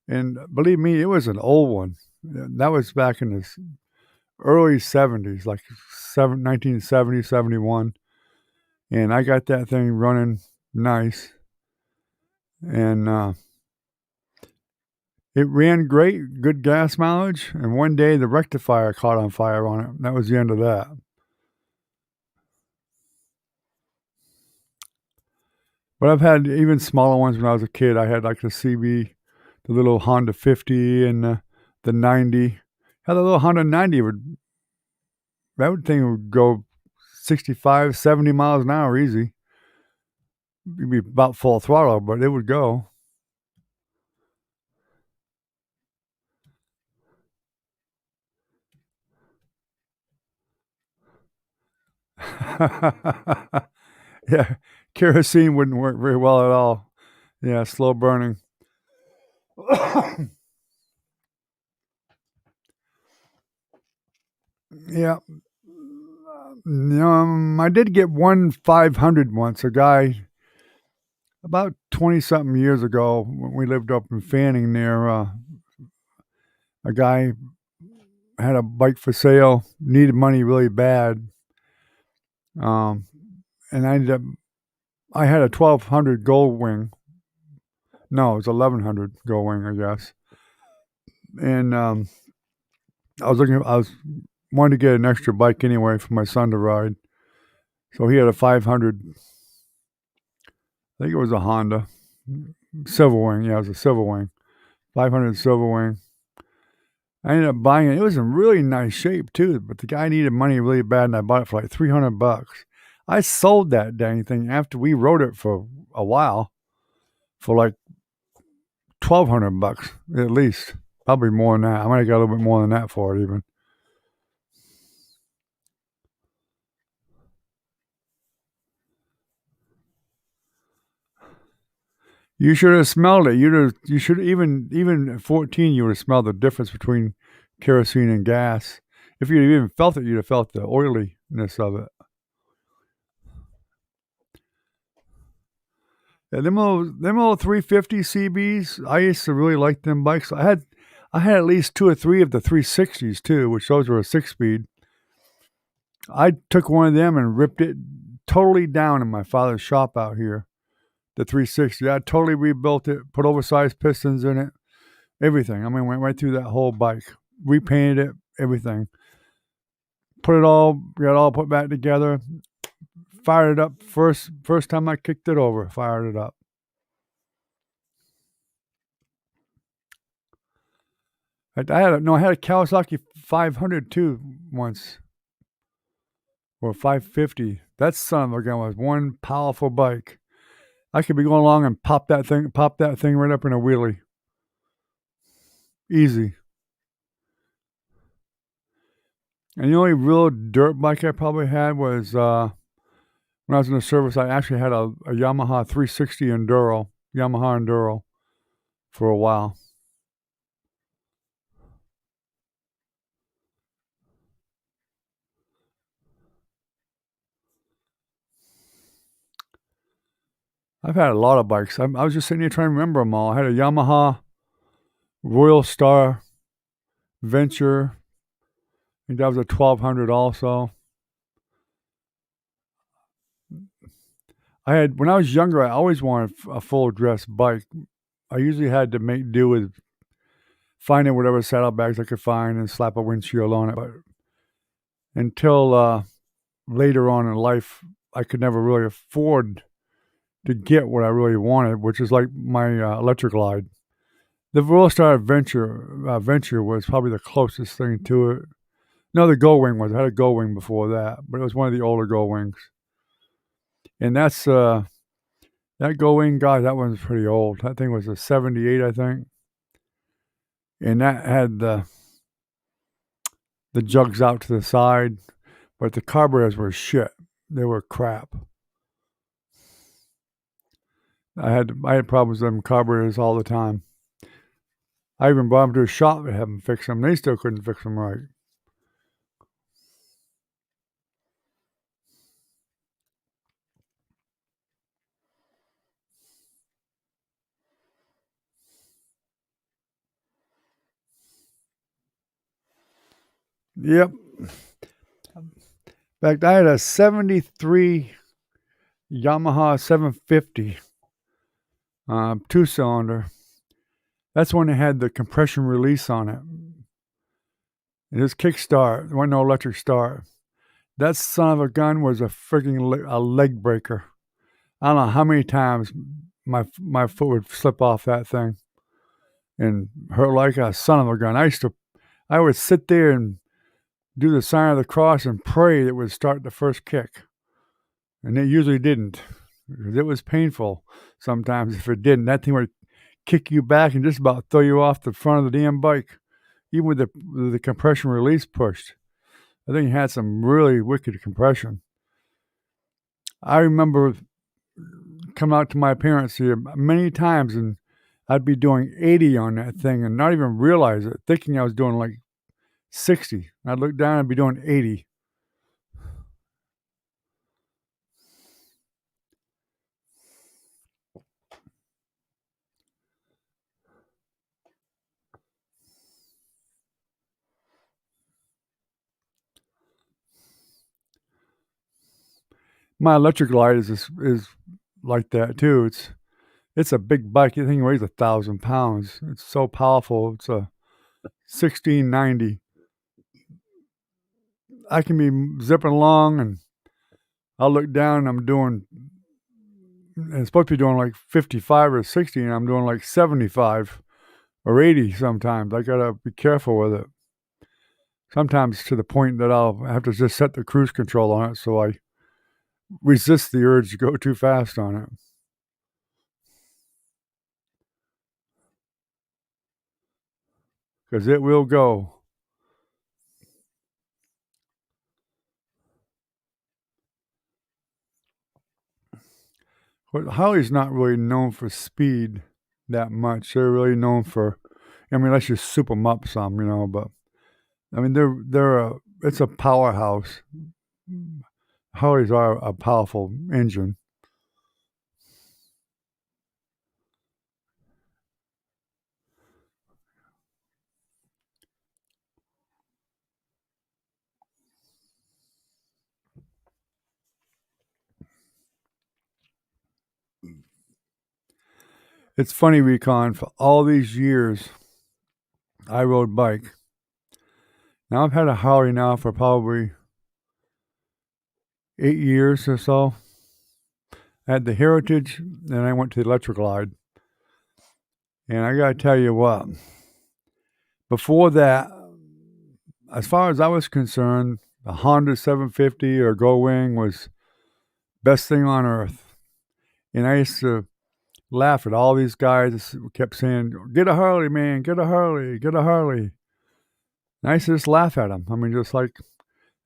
And believe me, it was an old one. That was back in the early 70s, like 1970, 71. And I got that thing running nice. And it ran great, good gas mileage. And one day the rectifier caught on fire on it. That was the end of that. But I've had even smaller ones when I was a kid. I had like the CB, the little Honda 50 and the 90. Had a little Honda 90 that thing would go 65, 70 miles an hour easy. It'd be about full throttle, but it would go. Yeah, kerosene wouldn't work very well at all. Yeah, slow burning. Yeah. I did get one 500 once. A guy about 20 something years ago when we lived up in Fanning there, a guy had a bike for sale, needed money really bad. Um, and I had a 1200 Gold Wing. No, it was 1100 Gold Wing, I guess. And I was wanted to get an extra bike anyway for my son to ride. So he had a 500, I think it was a Honda Silver Wing. Yeah, it was a Silver Wing, 500 Silver Wing. I ended up buying it. It was in really nice shape too, but the guy needed money really bad, and I bought it for like $300. I sold that dang thing after we rode it for a while for like $1,200 at least, probably more than that. I might have got a little bit more than that for it even. You should have smelled it. You should even at 14. You would have smelled the difference between kerosene and gas. If you'd even felt it, you'd have felt the oiliness of it. Yeah, them little 350 CBs, I used to really like them bikes. I had at least 2 or 3 of the 360s too, which those were a 6-speed. I took one of them and ripped it totally down in my father's shop out here. The 360. I totally rebuilt it, put oversized pistons in it, everything. I mean, went right through that whole bike, repainted it, everything. Got it all put back together. Fired it up first time I kicked it over. Fired it up. I had a Kawasaki 500 too once, or 550. That son of a gun was one powerful bike. I could be going along and pop that thing right up in a wheelie. Easy. And the only real dirt bike I probably had was when I was in the service. I actually had a Yamaha 360 Yamaha Enduro, for a while. I've had a lot of bikes. I was just sitting here trying to remember them all. I had a Yamaha Royal Star Venture. I think that was a 1200 also. When I was younger, I always wanted a full dress bike. I usually had to make do with finding whatever saddlebags I could find and slap a windshield on it. But until later on in life, I could never really afford to get what I really wanted, which is like my electric glide. The Royal Star Venture was probably the closest thing to it. No, the Go Wing was. I had a Go Wing before that, but it was one of the older Go Wings. And that Go Wing, guy, that one's pretty old. That thing was a 78, I think. And that had the jugs out to the side, but the carburetors were shit. They were crap. I had problems with them carburetors all the time. I even brought them to a shop to have them fix them. They still couldn't fix them right. Yep. In fact, I had a 73 Yamaha 750 2-cylinder. That's when it had the compression release on it. It was kickstart. There wasn't no electric start. That son of a gun was a freaking a leg breaker. I don't know how many times my foot would slip off that thing and hurt like a son of a gun. I would sit there and do the sign of the cross and pray that it would start the first kick. And it usually didn't. Because it was painful sometimes if it didn't. That thing would kick you back and just about throw you off the front of the damn bike, even with the compression release pushed. I think it had some really wicked compression. I remember coming out to my parents here many times, and I'd be doing 80 on that thing and not even realize it, thinking I was doing like 60. I'd look down and I'd be doing 80. My electric glide is like that too. It's a big bike. The thing weighs 1,000 pounds. It's so powerful. It's a 1690. I can be zipping along and I'll look down and it's supposed to be doing like 55 or 60 and I'm doing like 75 or 80 sometimes. I gotta be careful with it. Sometimes to the point that I'll have to just set the cruise control on it so I resist the urge to go too fast on it. Because it will go. But Harley's not really known for speed that much. They're really known for, I mean, unless you soup them up some, but I mean, it's a powerhouse. Harleys are a powerful engine. It's funny, Recon, for all these years I rode bike. Now I've had a Harley now for probably 8 years or so. I had the Heritage, then I went to the Electric Glide. And I gotta tell you what, before that, as far as I was concerned, the Honda 750 or Go Wing was best thing on earth. And I used to laugh at all these guys who kept saying, "Get a Harley, man! Get a Harley! Get a Harley!" And I used to just laugh at them. I mean, just like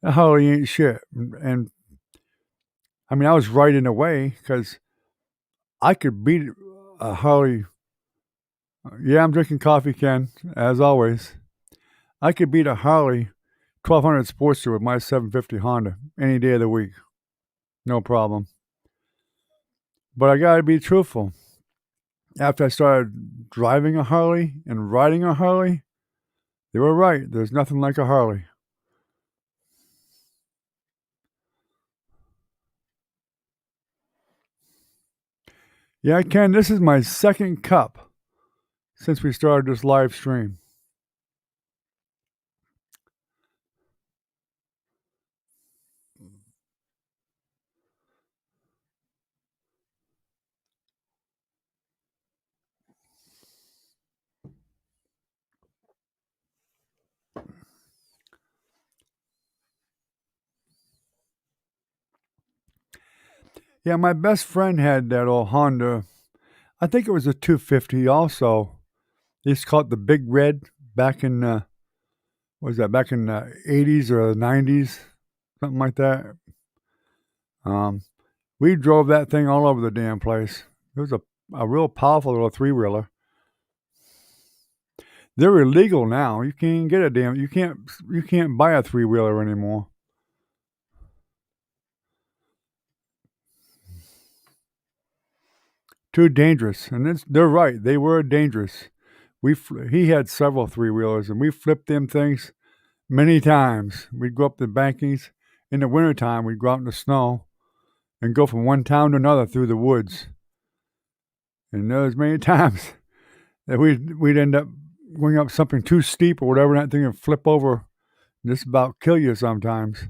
a Harley ain't shit. And I mean, I was right in a way because I could beat a Harley. Yeah, I'm drinking coffee, Ken, as always. I could beat a Harley 1200 Sportster with my 750 Honda any day of the week. No problem. But I gotta be truthful. After I started driving a Harley and riding a Harley, they were right. There's nothing like a Harley. Yeah, Ken, this is my second cup since we started this live stream. Yeah, my best friend had that old Honda. I think it was a 250 also. They used to call it the Big Red back in, what was that, back in the 80s or the 90s, something like that. Um, we drove that thing all over the damn place. It was a real powerful little three-wheeler. They're illegal now. You can't get a damn. You can't buy a three-wheeler anymore. Too dangerous, and they're right. They were dangerous. He had several three-wheelers, and we flipped them things many times. We'd go up the bankings in the wintertime. We'd go out in the snow and go from one town to another through the woods. And there was many times that we'd end up going up something too steep or whatever, and that thing would flip over and just about kill you sometimes.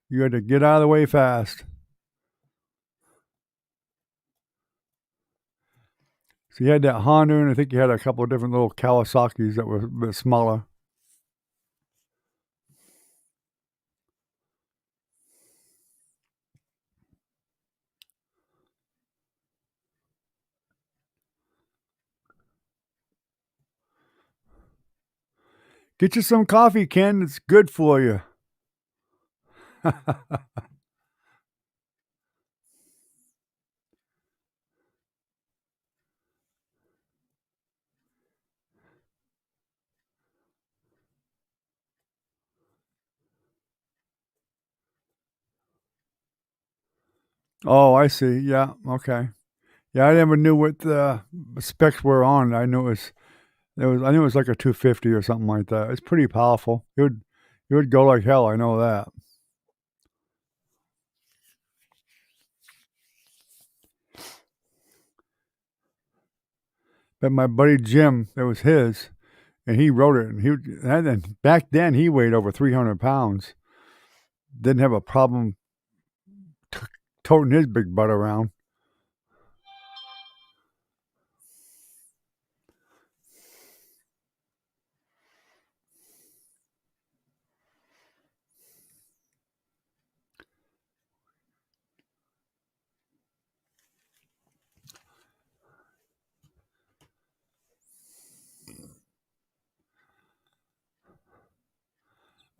You had to get out of the way fast. So you had that Honda, and I think you had a couple of different little Kawasaki's that were a bit smaller. Get you some coffee, Ken. It's good for you. Oh, I see. Yeah. Okay. Yeah, I never knew what the specs were on. I knew I knew it was like a 250 or something like that. It's pretty powerful. It would go like hell. I know that. But my buddy Jim, it was his, and he wrote it. And then back then he weighed over 300 pounds. Didn't have a problem t- toting his big butt around.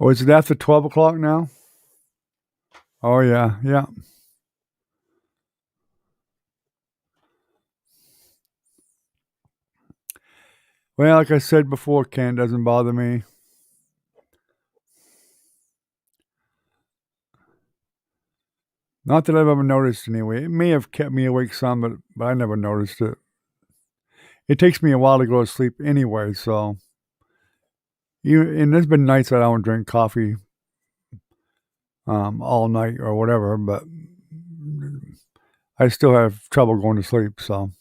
Oh, is it after 12 o'clock now? Oh yeah, yeah. Well, like I said before, Ken, doesn't bother me. Not that I've ever noticed anyway. It may have kept me awake some, but I never noticed it. It takes me a while to go to sleep anyway, so and there's been nights that I don't drink coffee all night or whatever, but I still have trouble going to sleep, so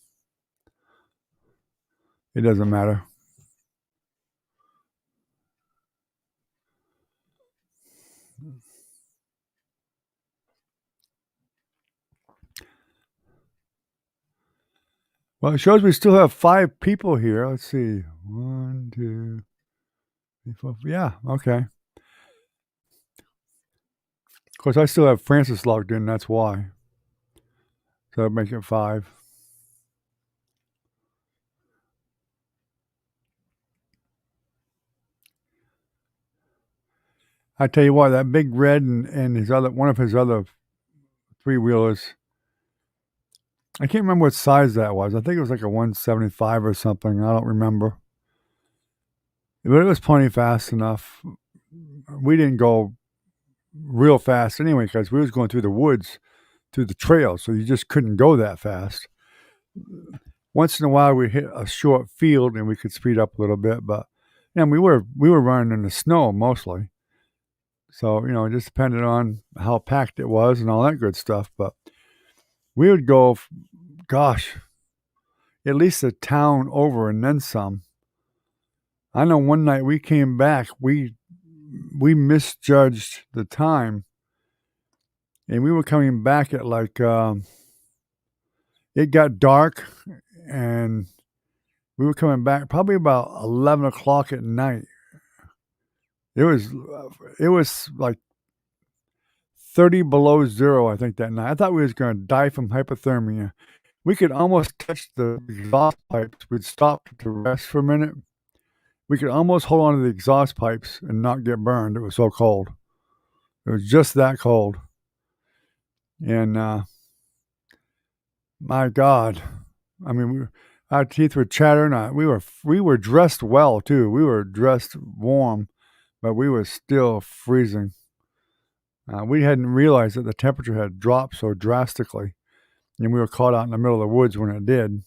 it doesn't matter. Well, it shows we still have 5 people here. Let's see. 1, 2, 3, 4. Yeah, okay. Of course, I still have Francis logged in. That's why. So I'll make it 5. I tell you what, that Big Red and his other one of his other 3-wheelers. I can't remember what size that was. I think it was like a 175 or something. I don't remember. But it was plenty fast enough. We didn't go real fast anyway because we was going through the woods, through the trail, so you just couldn't go that fast. Once in a while, we hit a short field and we could speed up a little bit, but we were running in the snow mostly. So it just depended on how packed it was and all that good stuff. But we would go, gosh, at least a town over and then some. I know one night we came back, we misjudged the time, and we were coming back at like it got dark, and we were coming back probably about 11 o'clock at night. It was like 30 below zero, I think, that night. I thought we was going to die from hypothermia. We could almost touch the exhaust pipes. We'd stop to rest for a minute. We could almost hold on to the exhaust pipes and not get burned. It was so cold. It was just that cold. And my God, I mean, our teeth were chattering. We were dressed well too. We were dressed warm, but we were still freezing. We hadn't realized that the temperature had dropped so drastically, and we were caught out in the middle of the woods when it did.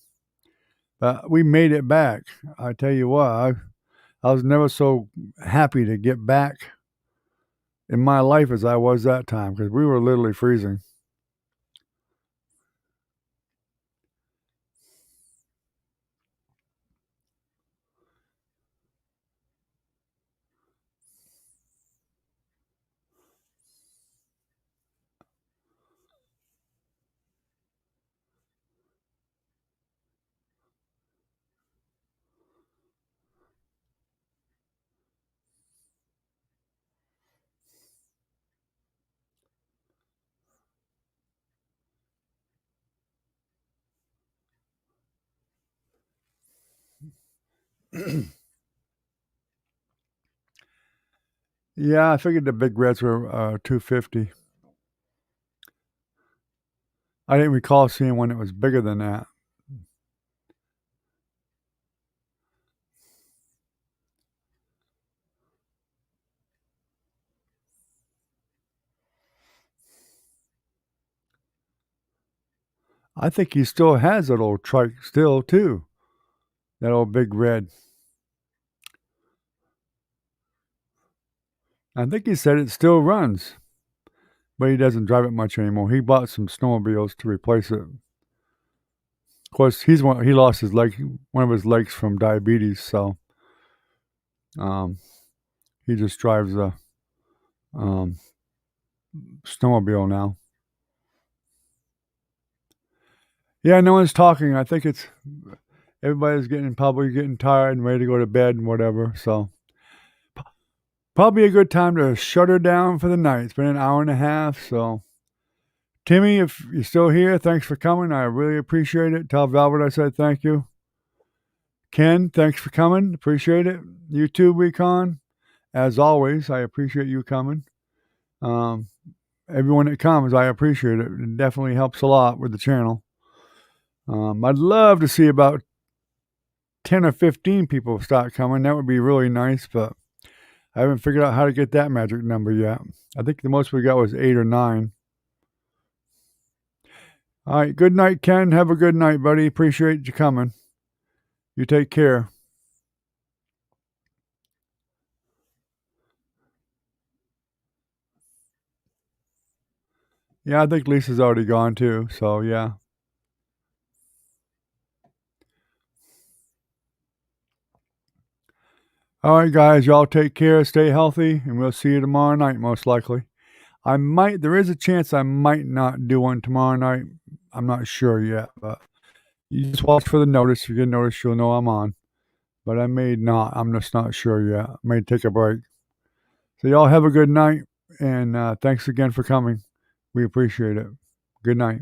But we made it back. I tell you what, I was never so happy to get back in my life as I was that time because we were literally freezing. Yeah, I figured the big reds were 250. I didn't recall seeing one that was bigger than that. I think he still has that old trike still too. That old big red. I think he said it still runs, but he doesn't drive it much anymore. He bought some snowmobiles to replace it. Of course, he lost his leg, one of his legs from diabetes, so um, he just drives a um, snowmobile now. Yeah, no one's talking. I think everybody's probably getting tired and ready to go to bed and whatever. So probably a good time to shut her down for the night. It's been an hour and a half. So Timmy, if you're still here, thanks for coming. I really appreciate it. Tell Velvet I said thank you. Ken, thanks for coming. Appreciate it. You too, Recon. As always, I appreciate you coming. Everyone that comes, I appreciate it. It definitely helps a lot with the channel. I'd love to see about 10 or 15 people start coming. That would be really nice, but I haven't figured out how to get that magic number yet. I think the most we got was 8 or 9. All right. Good night, Ken. Have a good night, buddy. Appreciate you coming. You take care. Yeah, I think Lisa's already gone too. So, yeah. All right, guys. Y'all take care. Stay healthy. And we'll see you tomorrow night, most likely. There is a chance I might not do one tomorrow night. I'm not sure yet, but you just watch for the notice. If you get a notice, you'll know I'm on. But I may not. I'm just not sure yet. I may take a break. So, y'all have a good night. And thanks again for coming. We appreciate it. Good night.